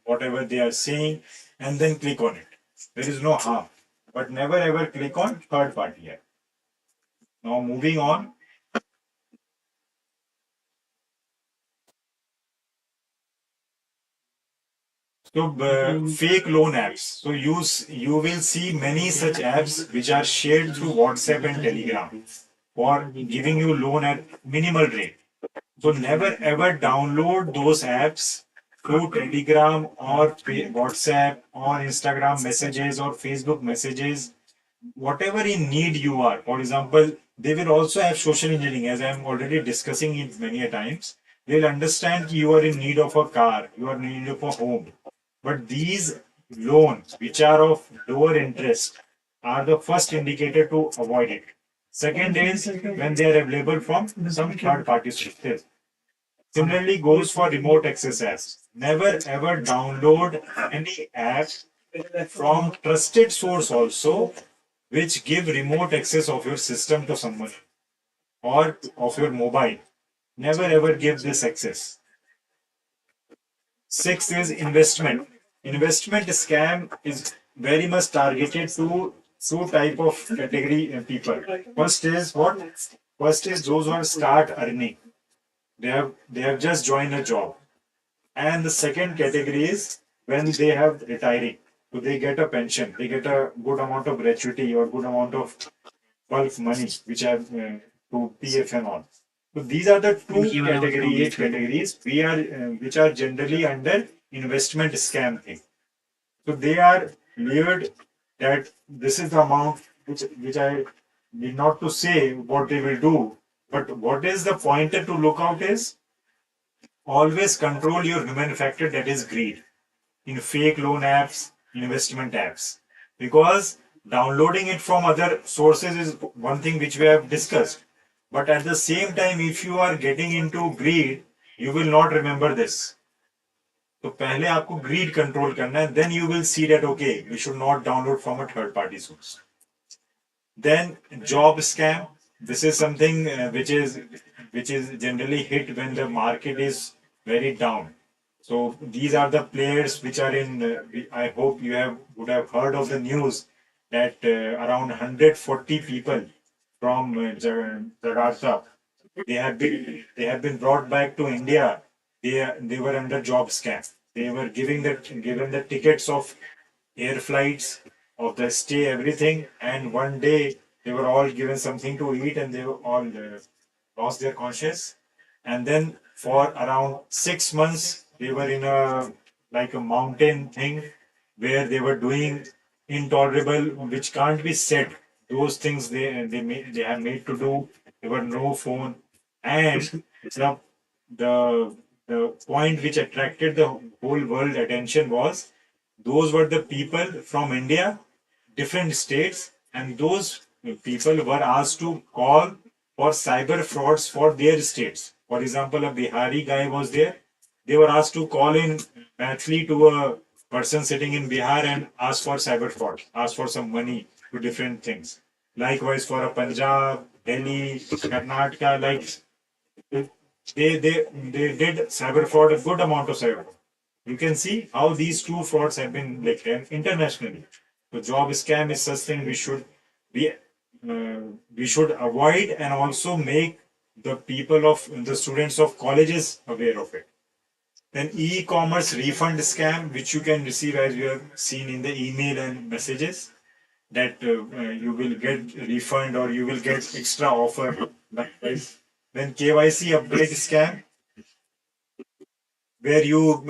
whatever they are saying, and then click on it. There is no harm. But never ever click on third party app. Now moving on. So fake loan apps. So you will see many such apps which are shared through WhatsApp and Telegram for giving you loan at minimal rate. So never ever download those apps through Telegram or WhatsApp or Instagram messages or Facebook messages. Whatever in need you are. For example, they will also have social engineering, as I am already discussing it many a times. They will understand you are in need of a car, you are in need of a home. But these loans, which are of lower interest, are the first indicator to avoid it. Second is when they are available from some third party sources. Similarly goes for remote access apps. Never ever download any app from trusted source also which give remote access of your system to someone or of your mobile. Never ever give this access. Sixth is investment. Investment scam is very much targeted to two type of category people. First is what? First is those who have start earning. They have just joined a job. And the second category is when they have retiring. So they get a pension, they get a good amount of gratuity or good amount of bulk money, which are to PF and all. So these are the eight categories we are which are generally under investment scam thing. So they are layered that this is the amount which I need not to say what they will do, but what is the pointer to look out is always control your human factor, that is greed, in fake loan apps, investment apps. Because downloading it from other sources is one thing which we have discussed. But at the same time, if you are getting into greed, you will not remember this. तो पहले आपको greed control करना है, then you will see that okay, we should not download from a third party source. Then job scam. This is something which is generally hit when the market is very down. So these are the players which are in. I hope you would have heard of the news that around 140 people from Jakarta, they have been brought back to India. They were under job scam. They were given the tickets of air flights, of the stay, everything, and one day they were all given something to eat, and they were all lost their conscience. And then for around 6 months they were in a like a mountain thing where they were doing intolerable which can't be said. Those things they have made to do. There were no phone, and the the the point which attracted the whole world attention was those were the people from India, different states, and those people were asked to call for cyber frauds for their states. For example, a Bihari guy was there. They were asked to call in Maithili to a person sitting in Bihar and ask for cyber fraud, ask for some money to different things. Likewise, for a Punjab, Delhi, Karnataka, like they did cyber fraud, a good amount of cyber fraud. You can see how these two frauds have been like internationally. The job scam is such thing be we should avoid and also make the students of colleges aware of it. Then e-commerce refund scam, which you can receive as you have seen in the email and messages, that you will get refund or you will get extra offer. Likewise, then KYC upgrade scam, where you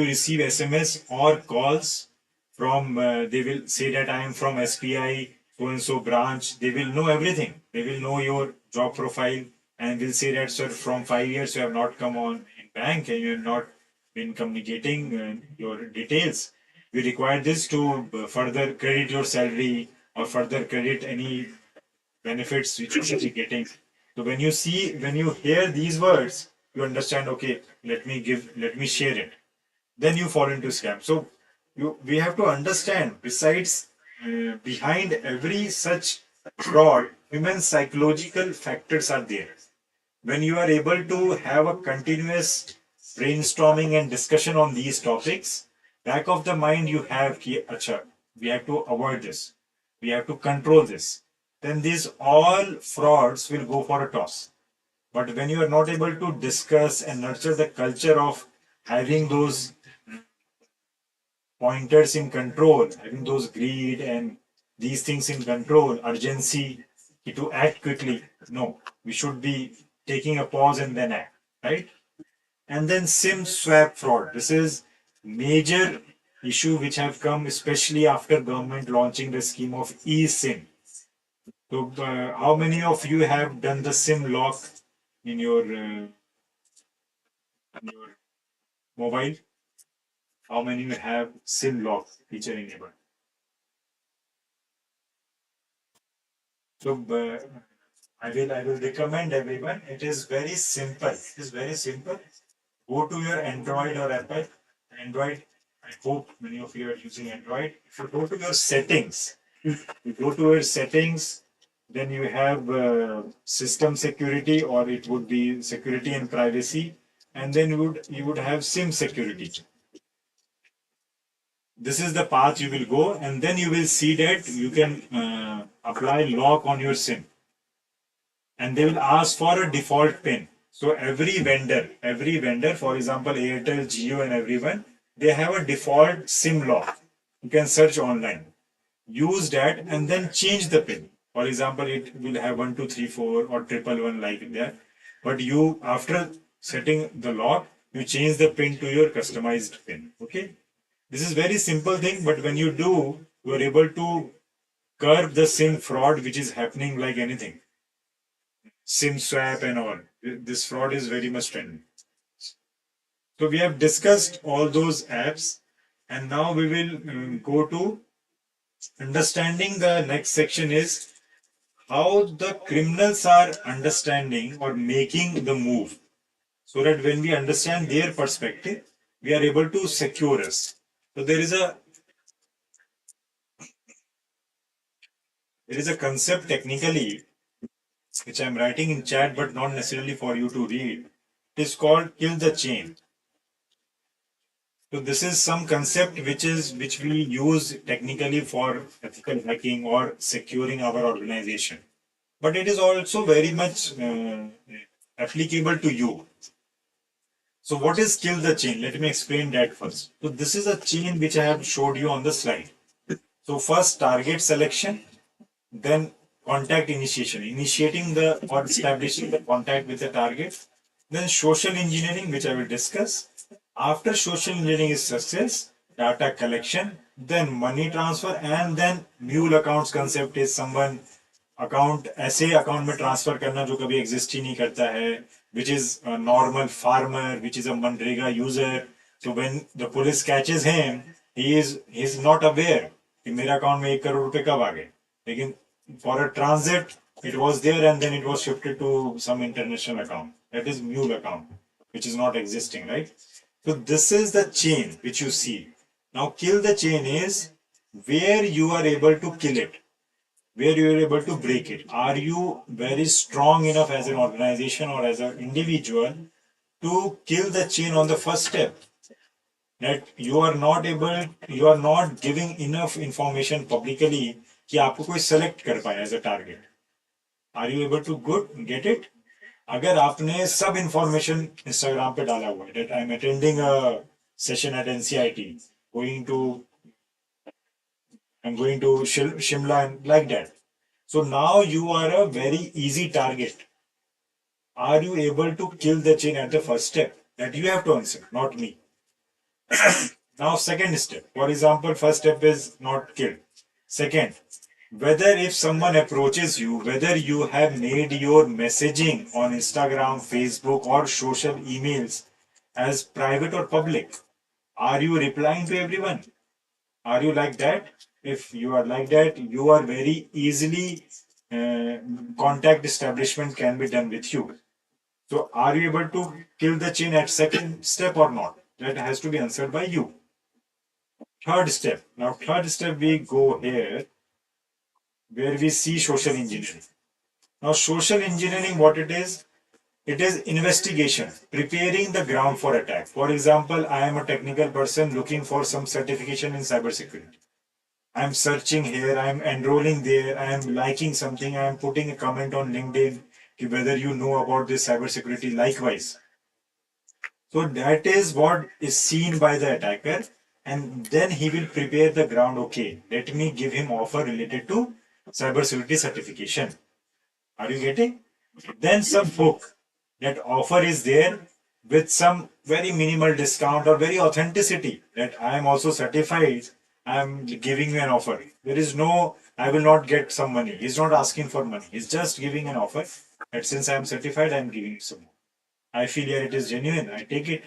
receive SMS or calls from they will say that I am from SPI so and so branch. They will know everything. They will know your job profile and will say that sir, from 5 years you have not come on in bank and you have not been communicating your details. We require this to further credit your salary or further credit any benefits which you should be getting. So when you hear these words, you understand, okay, let me share it. Then you fall into scam. So we have to understand, besides, behind every such fraud, human psychological factors are there. When you are able to have a continuous brainstorming and discussion on these topics, back of the mind you have ki, acha, we have to avoid this. We have to control this. Then these all frauds will go for a toss. But when you are not able to discuss and nurture the culture of having those pointers in control, having those greed and these things in control, urgency to act quickly. No, we should be taking a pause and then act, right? And then SIM swap fraud. This is major issue which have come especially after government launching the scheme of eSIM. So, how many of you have done the SIM lock in your mobile? How many you have SIM lock feature enabled? So, I will recommend everyone. It is very simple. It is very simple. Go to your Android or Apple. Android. I hope many of you are using Android. If you go to your settings, you go to your settings, then you have system security, or it would be security and privacy, and then you would have SIM security. This is the path you will go, and then you will see that you can apply lock on your SIM, and they will ask for a default pin. So every vendor, for example, Airtel, Jio, and everyone, they have a default SIM lock. You can search online, use that, and then change the pin. For example, it will have 1234 or 111 like that. But you, after setting the lock, you change the pin to your customized pin. Okay. This is very simple thing, but when you do, you are able to curb the SIM fraud which is happening like anything. SIM swap and all. This fraud is very much trending. So we have discussed all those apps, and now we will go to understanding. The next section is how the criminals are understanding or making the move, so that when we understand their perspective, we are able to secure us. So there is a concept technically which I'm writing in chat, but not necessarily for you to read. It is called kill the chain. So this is some concept which we use technically for ethical hacking or securing our organization. But it is also very much applicable to you. So what is kill the chain? Let me explain that first. So this is a chain which I have showed you on the slide. So first target selection, then contact initiation, initiating the or establishing the contact with the target, then social engineering, which I will discuss. After social engineering is success, data collection, then money transfer, and then mule accounts concept is someone account ऐसे account में transfer करना जो कभी exist ही नहीं करता है which is normal farmer which is a MNREGA user so when the police catches him he is not aware कि मेरे अकाउंट में 1 करोड़ रुपए कब आ गए लेकिन for a transit it was there and then it was shifted to some international account that is mule account which is not existing, right? So this is the chain which you see. Now kill the chain is where you are able to kill it, where you are able to break it. Are you very strong enough as an organization or as an individual to kill the chain on the first step? That you are not able, you are not giving enough information publicly कि आपको कोई select कर पाए as a target. Are you able to get it? अगर आपने सब information Instagram पे डाला हुआ है that I'm attending a session at NCIT, going to I'm going to Shimla and like that. So now you are a very easy target. Are you able to kill the chain at the first step? That you have to answer, not me. Now, second step. For example, first step is not killed. Second, whether if someone approaches you, whether you have made your messaging on Instagram, Facebook, or social emails as private or public, are you replying to everyone? Are you like that? If you are like that, you are very easily contact establishment can be done with you. So, are you able to kill the chain at second step or not? That has to be answered by you. Third step. Now, third step we go here where we see social engineering. Now, social engineering, what it is? It is investigation, preparing the ground for attack. For example, I am a technical person looking for some certification in cybersecurity. I am searching here, I am enrolling there, I am liking something, I am putting a comment on LinkedIn whether you know about this cybersecurity likewise. So that is what is seen by the attacker, and then he will prepare the ground. Okay, let me give him offer related to cybersecurity certification. Are you getting? Then some hook. That offer is there with some very minimal discount or very authenticity that I am also certified. I am giving you an offer. There is no, I will not get some money. He's not asking for money. He's just giving an offer that since I am certified, I am giving you some. I feel here it is genuine. I take it.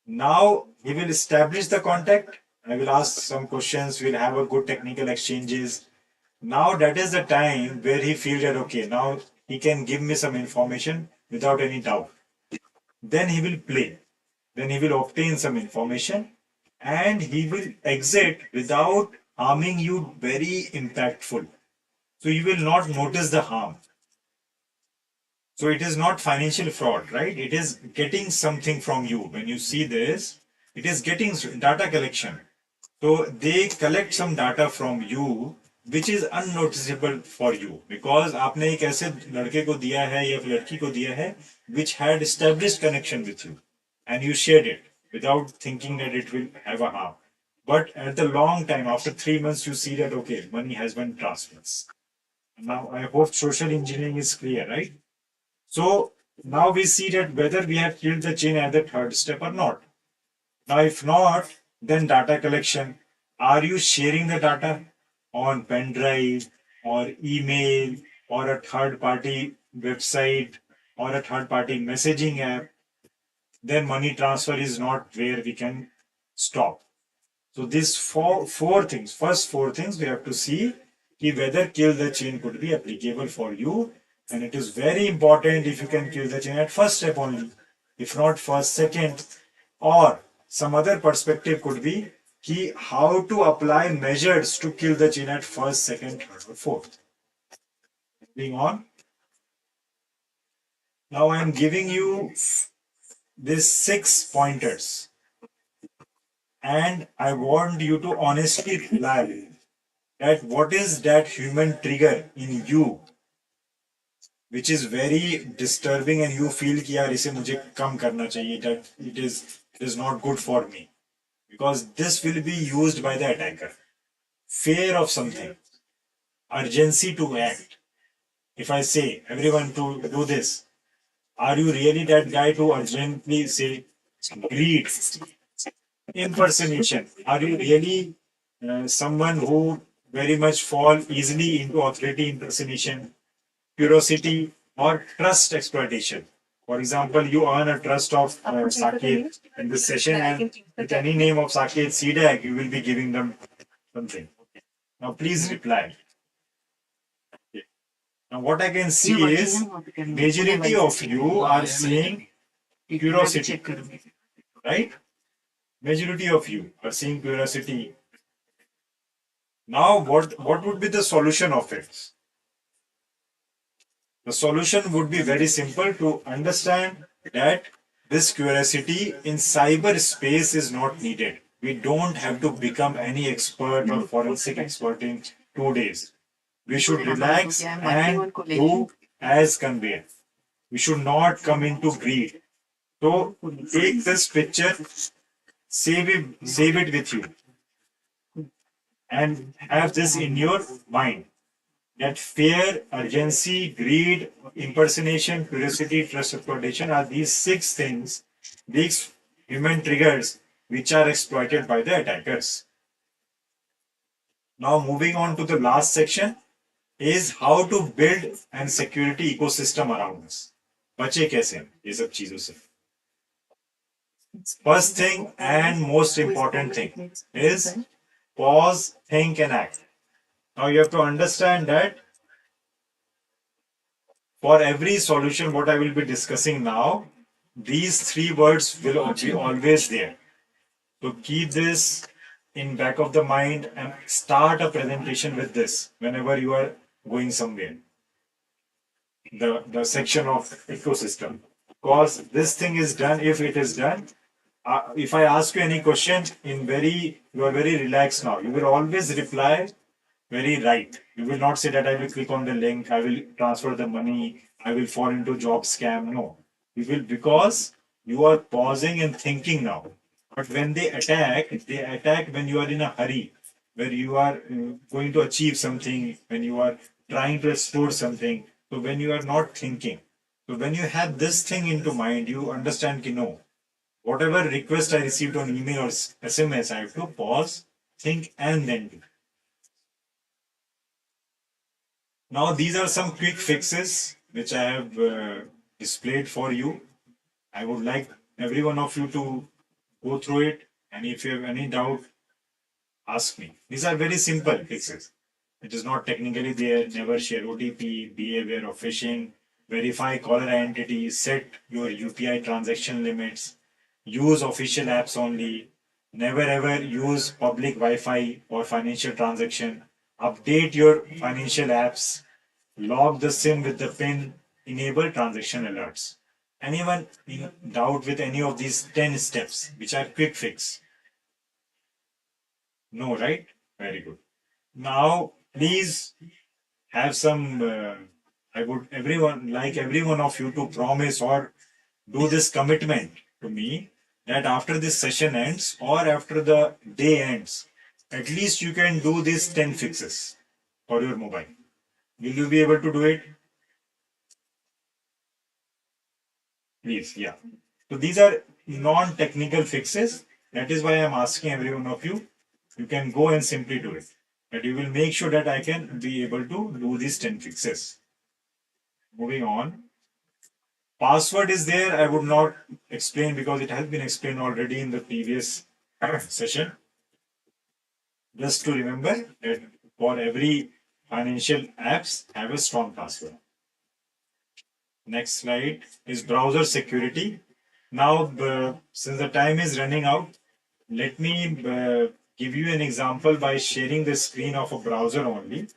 Now he will establish the contact. I will ask some questions. We'll have a good technical exchanges. Now that is the time where he feels that okay, now he can give me some information without any doubt. Then he will play. Then he will obtain some information and he will exit without harming you very impactful. So you will not notice the harm. So it is not financial fraud, right? It is getting something from you. When you see this, it is getting data collection. So they collect some data from you which is unnoticeable for you because आपने एक ऐसे लड़के को दिया है या लड़की को दिया है which had established connection with you and you shared it without thinking that it will have a harm. But at the long time, after 3 months, you see that okay, money has been transferred. Now I hope social engineering is clear, right? So now we see that whether we have killed the chain at the third step or not. Now, if not, then data collection. Are you sharing the data on pen drive or email or a third party website or a third party messaging app? Then money transfer is not where we can stop. So these four things, first four things we have to see whether kill the chain could be applicable for you. And it is very important if you can kill the chain at first step only. If not first, second, or some other perspective could be how to apply measures to kill the chain at first, second, third, or fourth. Moving on. Now I am giving you these 6 pointers. and I want you to honestly reply that what is that human trigger in you which is very disturbing and you feel कि यार इसे मुझे कम करना चाहिए, that it is not good for me, because this will be used by the attacker. Fear of something, urgency to act. If I say everyone to do this, are you really that guy to urgently say greed, impersonation? Are you really someone who very much fall easily into authority impersonation, curiosity, or trust exploitation? For example, you earn a trust of Saket in this session, and with any name of Saket CDAG, you will be giving them something. Now, please reply. Okay. Now, what I can see is majority of you are saying curiosity, right? Majority of you are seeing curiosity. Now, what would be the solution of it? The solution would be very simple: to understand that this curiosity in cyberspace is not needed. We don't have to become any expert or forensic expert in 2 days. We should relax and do as conveyed. We should not come into greed. So take this picture, save it with you, and have this in your mind. That fear, urgency, greed, impersonation, curiosity, trust, exploitation are these 6 things, these human triggers which are exploited by the attackers. Now, moving on to the last section is how to build an security ecosystem around us. बचे कैसे हम ये सब चीजों से? First thing and most important thing is pause, think, and act. Now you have to understand that for every solution, what I will be discussing now, these 3 words will be always there. So keep this in back of the mind and start a presentation with this whenever you are going somewhere. The section of ecosystem. Because this thing is done, if it is done, if I ask you any question you are very relaxed now. You will always reply very right. You will not say that I will click on the link, I will transfer the money, I will fall into job scam. No. You will, because you are pausing and thinking now. But when they attack when you are in a hurry, where you are going to achieve something, when you are trying to explore something. So when you are not thinking. So when you have this thing into mind, you understand that no, whatever request I received on email or SMS, I have to pause, think, and then do. Now, these are some quick fixes which I have displayed for you. I would like every one of you to go through it, and if you have any doubt, ask me. These are very simple fixes. It is not technically there. Never share OTP, be aware of phishing, verify caller identity, set your UPI transaction limits, use official apps only, never ever use public Wi-Fi or financial transaction, update your financial apps, log the SIM with the PIN, enable transaction alerts. Anyone in doubt with any of these 10 steps, which are quick fix? No, right? Very good. Now, please have some. I would every one of you to promise or do this commitment to me that after this session ends or after the day ends, at least you can do these 10 fixes for your mobile. Will you be able to do it? Please, yeah. So these are non-technical fixes. That is why I'm asking every one of you. You can go and simply do it. But you will make sure that I can be able to do these 10 fixes. Moving on. Password is there. I would not explain because it has been explained already in the previous session. Just to remember that for every financial apps have a strong password. Next slide is browser security. Now, since the time is running out, let me give you an example by sharing the screen of a browser only.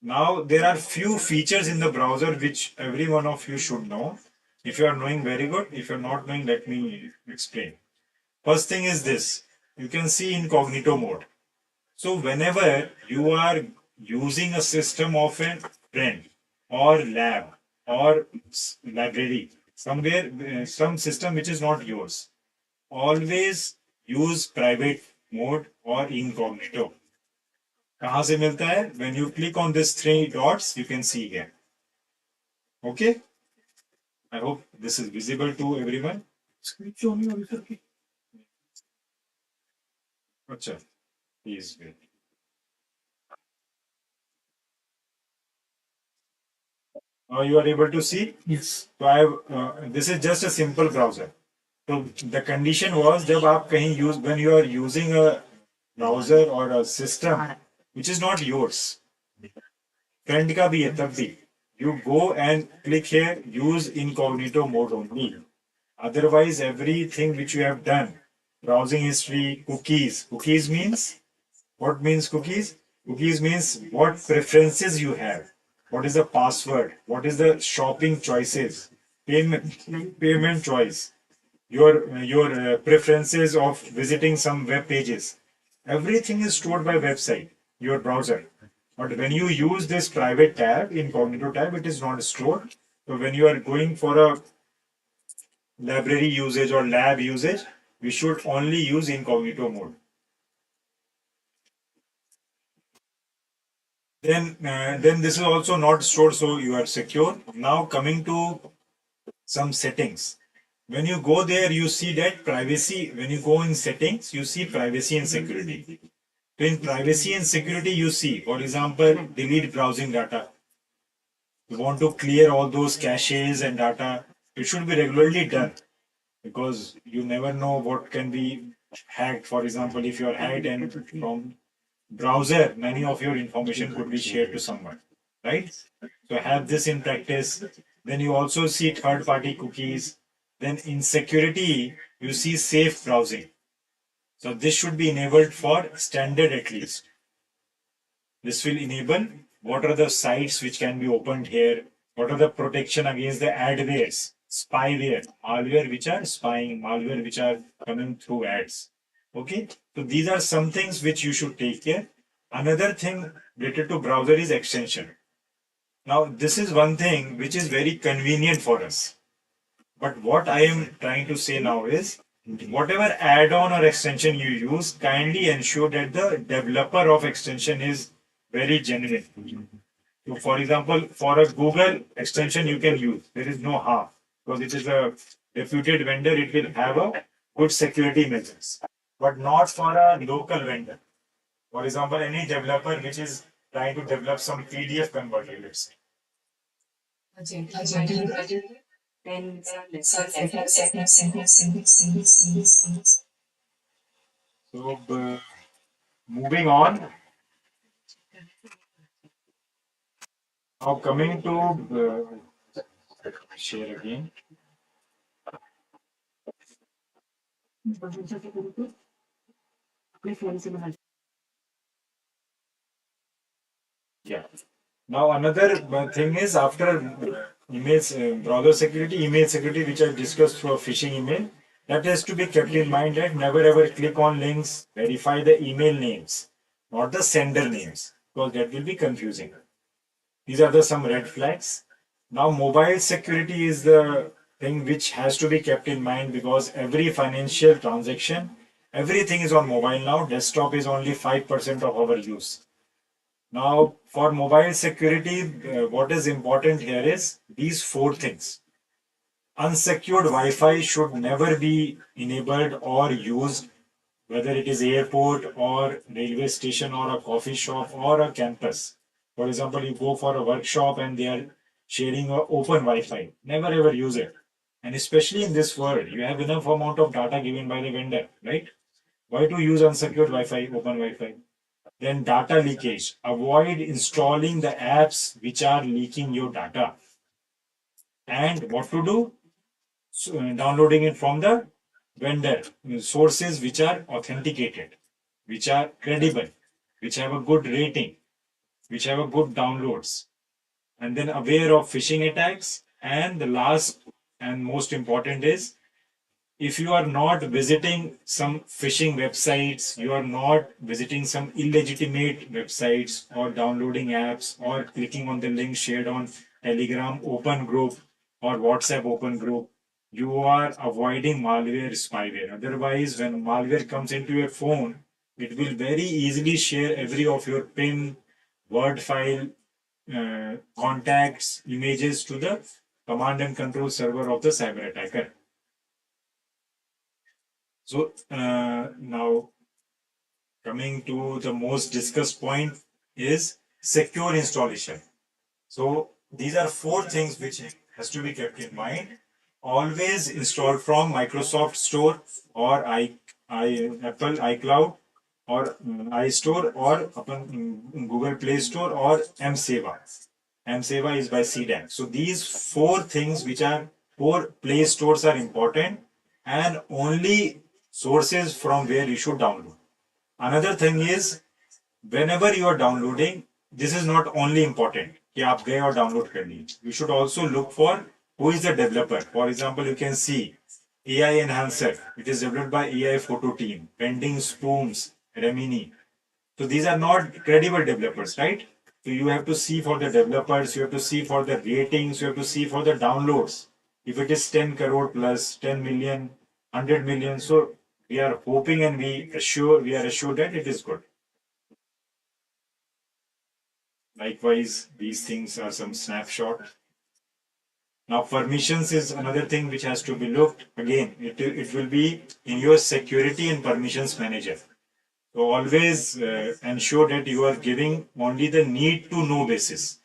Now, there are few features in the browser which every one of you should know. If you are knowing, very good. If you're not knowing, let me explain. First thing is this. You can see incognito mode. So whenever you are using a system of a friend or lab or library, somewhere, some system which is not yours, always use private mode or incognito. कहाँ से मिलता है? When you click on this three dots, you can see here. Okay? I hope this is visible to everyone. Screen show me अभी sir की. अच्छा, please wait. You are able to see? Yes. So I have, this is just a simple browser. So the condition was जब आप कहीं use when you are using a browser or a system which is not yours, friend का भी है तब भी, you go and click here, use incognito mode only. Otherwise, everything which you have done, browsing history, cookies. Cookies means what means cookies? Cookies means what preferences you have. What is the password? What is the shopping choices? Payment choice. Your preferences of visiting some web pages. Everything is stored by website, your browser. But when you use this private tab, incognito tab, it is not stored. So when you are going for a library usage or lab usage, we should only use incognito mode. Then this is also not stored, so you are secure. Now coming to some settings. When you go there, you see that privacy. When you go in settings, you see privacy and security. So in privacy and security, you see, for example, delete browsing data. You want to clear all those caches and data. It should be regularly done because you never know what can be hacked. For example, if you are hacked and from browser, many of your information could be shared to someone, right? So have this in practice. Then you also see third-party cookies. Then in security, you see safe browsing. So this should be enabled for standard at least. This will enable what are the sites which can be opened here, what are the protection against the adwares, spyware, malware which are spying, malware which are coming through ads. Okay, so these are some things which you should take care. Another thing related to browser is extension. Now, this is one thing which is very convenient for us. But what I am trying to say now is whatever add-on or extension you use, kindly ensure that the developer of extension is very genuine. So, for example, for a Google extension you can use, there is no harm because it is a reputed vendor, it will have a good security measures, but not for a local vendor. For example, any developer which is trying to develop some PDF converter, let's say. So, moving on, now coming to share again. Yeah. Now another thing is after emails, browser security, email security, which I discussed through a phishing email, that has to be kept in mind that never ever click on links, verify the email names, not the sender names, because that will be confusing. These are the some red flags. Now mobile security is the thing which has to be kept in mind because every financial transaction, everything is on mobile now. Desktop is only 5% of our use. Now, for mobile security, what is important here is these four things. Unsecured Wi-Fi should never be enabled or used, whether it is airport or railway station or a coffee shop or a campus. For example, you go for a workshop and they are sharing a open Wi-Fi. Never ever use it. And especially in this world, you have enough amount of data given by the vendor, right? Why to use unsecured Wi-Fi, open Wi-Fi? Then data leakage. Avoid installing the apps which are leaking your data. And what to do? So, downloading it from the vendor sources which are authenticated, which are credible, which have a good rating, which have a good downloads. And then aware of phishing attacks. And the last and most important is, if you are not visiting some phishing websites, you are not visiting some illegitimate websites or downloading apps or clicking on the link shared on Telegram open group or WhatsApp open group, you are avoiding malware, spyware. Otherwise, when malware comes into your phone, it will very easily share every of your PIN, Word file, contacts, images to the command and control server of the cyber attacker. So now coming to the most discussed point is secure installation. So these are four things which has to be kept in mind. Always install from Microsoft Store or Apple iCloud or iStore or upon Google Play Store or MSeva. MSeva is by CDAN. So these four things, which are four Play Stores, are important, and only sources from where you should download. Another thing is, whenever you are downloading, this is not only important कि आप गए और download कर लिए. You should also look for who is the developer. For example, you can see AI Enhancer. It is developed by AI Photo Team. Pending Spooms, Remini. So these are not credible developers, right? So you have to see for the developers, you have to see for the ratings, you have to see for the downloads. If it is 10 crore plus 10 million, 100 million, so we are hoping and we are assured that it is good. Likewise, these things are some snapshot. Now, permissions is another thing which has to be looked. Again, it will be in your security and permissions manager. So always ensure that you are giving only the need to know basis.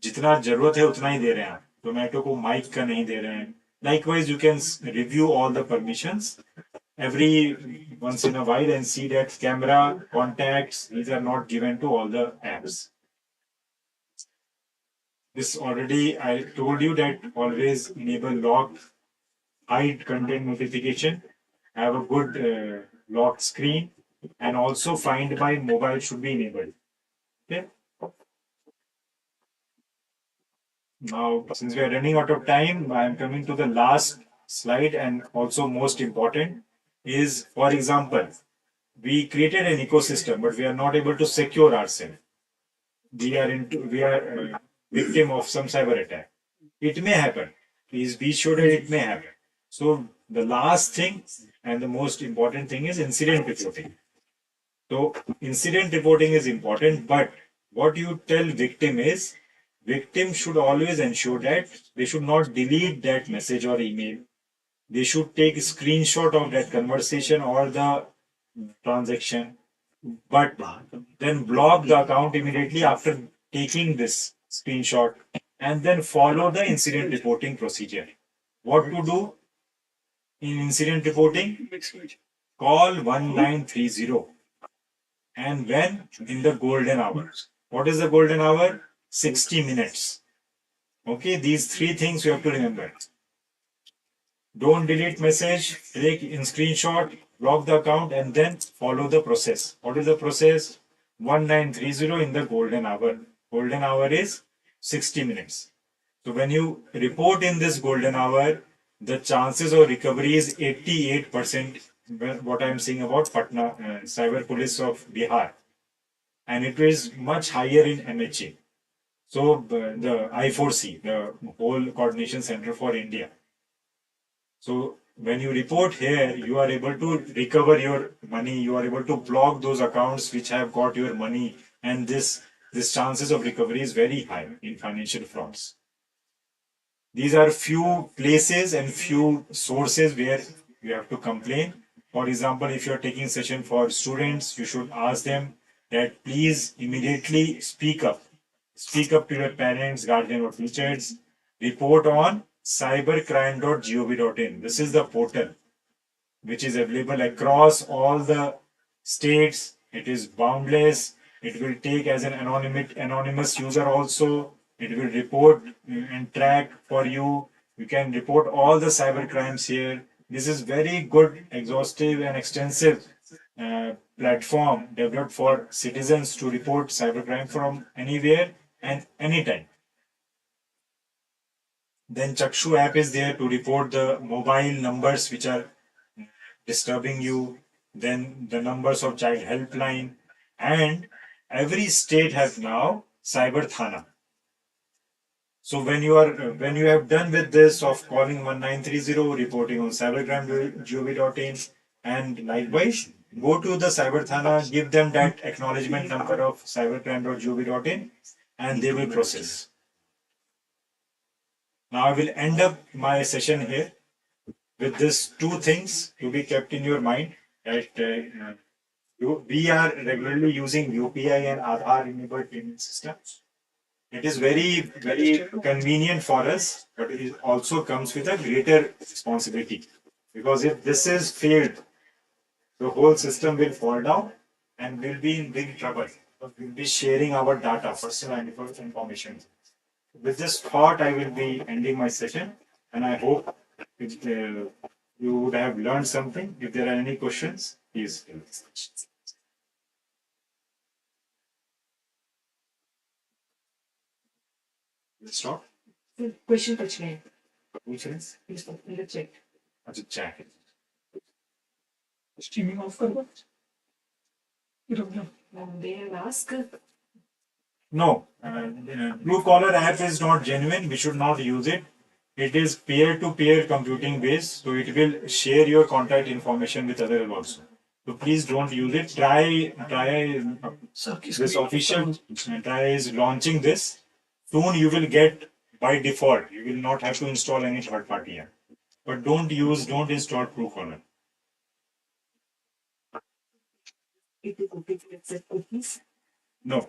जितना जरूरत है उतना ही दे रहे हैं आप. Tomato को mic का नहीं दे रहे हैं. Likewise, you can review all the permissions every once in a while and see that camera, contacts, these are not given to all the apps. This already I told you that always enable lock, hide content notification, have a good lock screen, and also find by mobile should be enabled. Okay. Now, since we are running out of time, I am coming to the last slide, and also most important is, for example, we created an ecosystem, but we are not able to secure ourselves. We are victim of some cyber attack. It may happen. Please be sure that it may happen. So the last thing and the most important thing is incident reporting. So incident reporting is important, but what you tell victim is, victim should always ensure that they should not delete that message or email. They should take a screenshot of that conversation or the transaction, but then block the account immediately after taking this screenshot, and then follow the incident reporting procedure. What to do in incident reporting? Call 1930. And when? In the golden hour. What is the golden hour? 60 minutes. Okay, these three things you have to remember. Don't delete message, take in screenshot, block the account, and then follow the process. What is the process? 1930 in the golden hour. Golden hour is 60 minutes. So when you report in this golden hour, the chances of recovery is 88%. What I am saying about Patna, Cyber Police of Bihar, and it is much higher in MHA. So the I4C, the whole coordination center for India. So when you report here, you are able to recover your money. You are able to block those accounts which have got your money, and this chances of recovery is very high in financial frauds. These are few places and few sources where you have to complain. For example, if you are taking session for students, you should ask them that please immediately speak up. Speak up to your parents, guardian, or teachers. Report on cybercrime.gov.in. This is the portal which is available across all the states. It is boundless. It will take as an anonymous user also. It will report and track for you. You can report all the cyber crimes here. This is very good, exhaustive, and extensive platform developed for citizens to report cybercrime from anywhere and anytime. Then Chakshu app is there to report the mobile numbers which are disturbing you, then the numbers of child helpline, and every state has now cyber thana. So when you have done with this of calling 1930, reporting on cybercrime.gov.in, and likewise go to the cyber thana, give them that acknowledgement number of cybercrime.gov.in, and they will process. Now I will end up my session here with these two things to be kept in your mind, that we are regularly using UPI and Aadhaar enabled payment systems. It is very convenient for us, but it also comes with a greater responsibility. Because if this is failed, the whole system will fall down and we'll be in big trouble. We'll be sharing our data, personal and information. With this thought, I will be ending my session, and I hope you would have learned something. If there are any questions, please. Stop. Question पूछ रहे हैं पूछ रहे हैं? in the chat. अच्छा, chat. Streaming off करो. They have asked. No, Truecaller app is not genuine. We should not use it. It is peer-to-peer computing based, so it will share your contact information with others also. So please don't use it. Try this official. Try is launching this. Soon you will get by default. You will not have to install any third-party app. But don't install Truecaller. It is okay to accept cookies. No,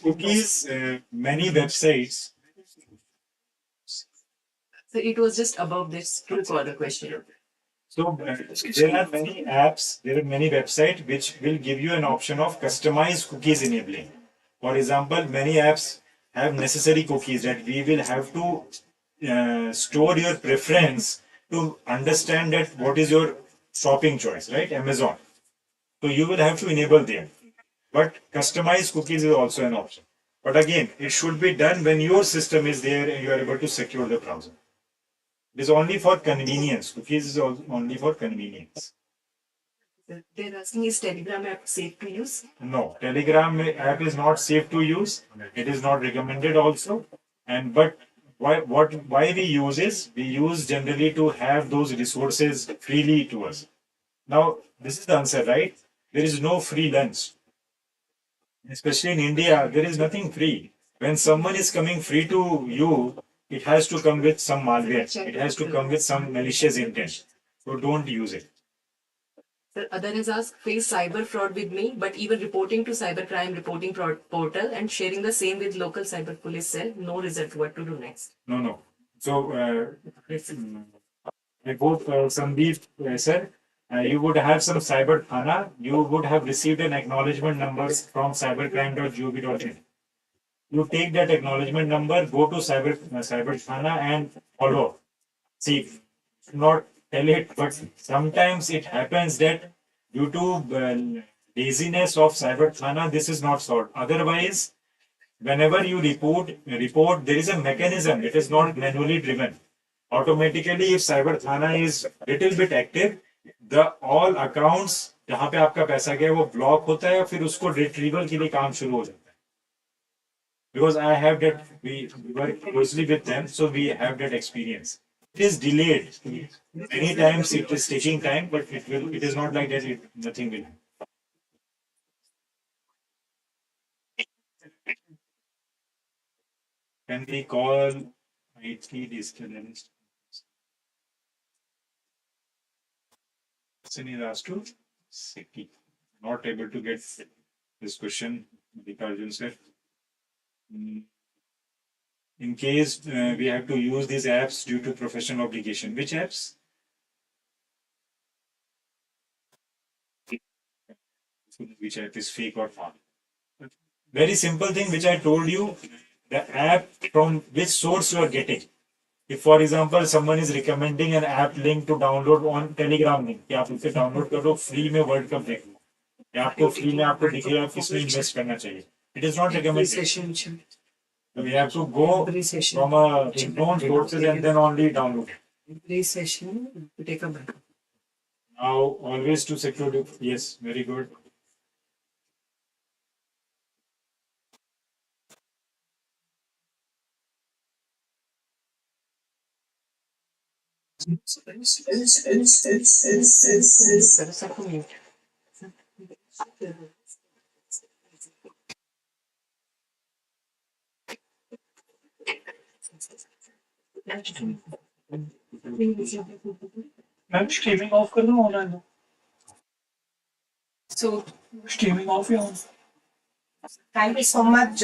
cookies. Many websites. So it was just above this Truecaller question. So there are many apps, there are many websites which will give you an option of customized cookies enabling. For example, many apps have necessary cookies that we will have to store your preference to understand that what is your shopping choice, right? Amazon. So you will have to enable them. But customized cookies is also an option. But again, it should be done when your system is there and you are able to secure the browser. It is only for convenience. Cookies is only for convenience. They're asking, is Telegram app safe to use? No, Telegram app is not safe to use. It is not recommended also. And but why we use is we use generally to have those resources freely to us. Now this is the answer, right? There is no free lunch. Especially in India, there is nothing free. When someone is coming free to you, it has to come with some malware. It has to come with some malicious intent. So don't use it. The other has asked, face cyber fraud with me, but even reporting to cybercrime reporting portal and sharing the same with local cyber police cell, no result. What to do next? No. So I hope Sandeep sir, you would have some cyber thana. You would have received an acknowledgement number from cybercrime.gov.in. You take that acknowledgement number, go to cyber thana and follow. See, not tell it, but sometimes it happens that due to laziness of cyber thana, this is not solved. Otherwise, whenever you report, there is a mechanism. It is not manually driven. Automatically, if cyber thana is little bit active, the all accounts जहाँ पे आपका पैसा गया वो block होता है, फिर उसको रिट्रीवल के लिए काम शुरू हो जाता है. Because I have that, we work closely with them, so we have that experience. It is delayed. Many times it is taking time, but it is not like that, nothing will happen. Can we call IT digital analyst? Person is asked to Seki. Not able to get this question, Arjun sir. In case we have to use these apps due to professional obligation, which apps? Which app is fake or not? Very simple thing which I told you, the app from which source you are getting. If for example someone is recommending an app link to download on Telegram link, कि आप उसे download करो free में World Cup देखो, या आपको free में आपको दिखेगा किसमें invest करना चाहिए. It is not recommended. We have to go Every session. from a known sources and then only download. Every session, we take a break. Now, always to security. Yes, very good. Ma'am streaming of कर दूं online So, streaming of या on? thank you so much,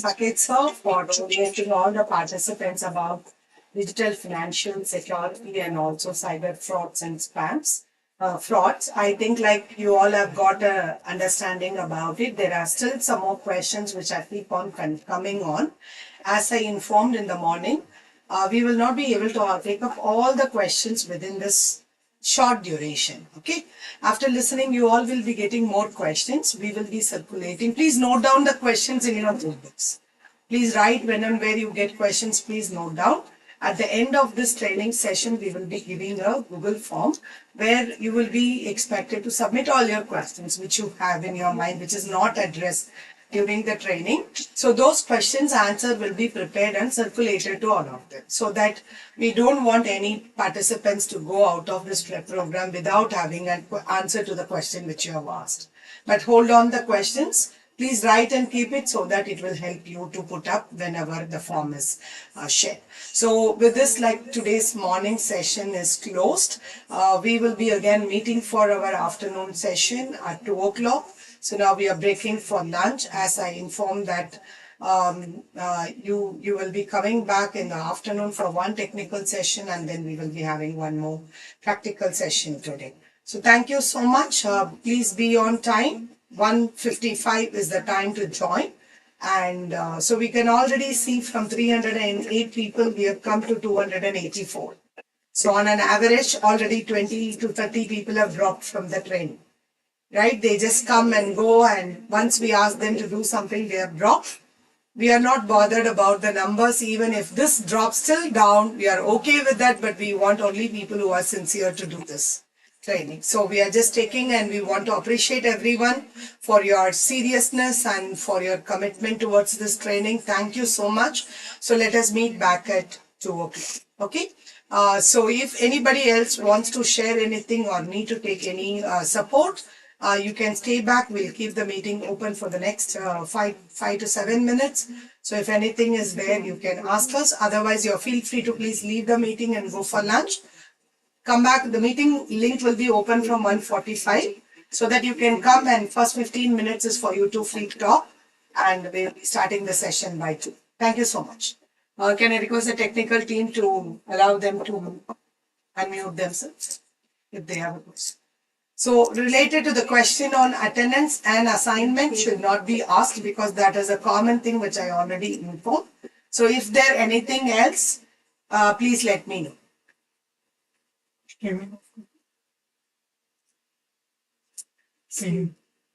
Saket sir, for orienting all the participants about digital financial security and also cyber frauds and spams. Frauds, I think like you all have got a understanding about it. There are still some more questions which I keep on coming on. As I informed in the morning, we will not be able to take up all the questions within this short duration. Okay. After listening, you all will be getting more questions. We will be circulating. Please note down the questions in your notebooks. Please write when and where you get questions. Please note down. At the end of this training session, we will be giving a Google form where you will be expected to submit all your questions which you have in your mind, which is not addressed during the training. So those questions answer will be prepared and circulated to all of them, so that we don't want any participants to go out of this program without having an answer to the question which you have asked. But hold on the questions. Please write and keep it so that it will help you to put up whenever the form is shared. So with this, like today's morning session is closed. We will be again meeting for our afternoon session at 2 o'clock. So now we are breaking for lunch, as I informed that you will be coming back in the afternoon for one technical session, and then we will be having one more practical session today. So thank you so much. Please be on time. 1:55 is the time to join. And so we can already see from 308 people, we have come to 284. So on an average, already 20 to 30 people have dropped from the training. Right? They just come and go, and once we ask them to do something, they have dropped. We are not bothered about the numbers. Even if this drops still down, we are okay with that, but we want only people who are sincere to do this training. So we are just taking, and we want to appreciate everyone for your seriousness and for your commitment towards this training. Thank you so much. So let us meet back at 2 o'clock. Okay. So if anybody else wants to share anything or need to take any support, you can stay back. We'll keep the meeting open for the next 5 to 7 minutes. So if anything is there, you can ask us. Otherwise, you feel free to please leave the meeting and go for lunch. Come back. The meeting link will be open from 1:45, so that you can come, and first 15 minutes is for you to free talk, and we'll be starting the session by 2. Thank you so much. Can I request the technical team to allow them to unmute themselves if they have a question? So related to the question on attendance and assignment should not be asked, because that is a common thing which I already informed. So if there anything else, please let me know. Streaming of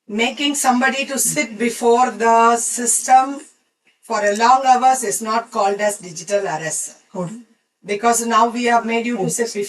Making somebody to sit before the system for a long hours is not called as digital arrest, कर because now we have made you to sit before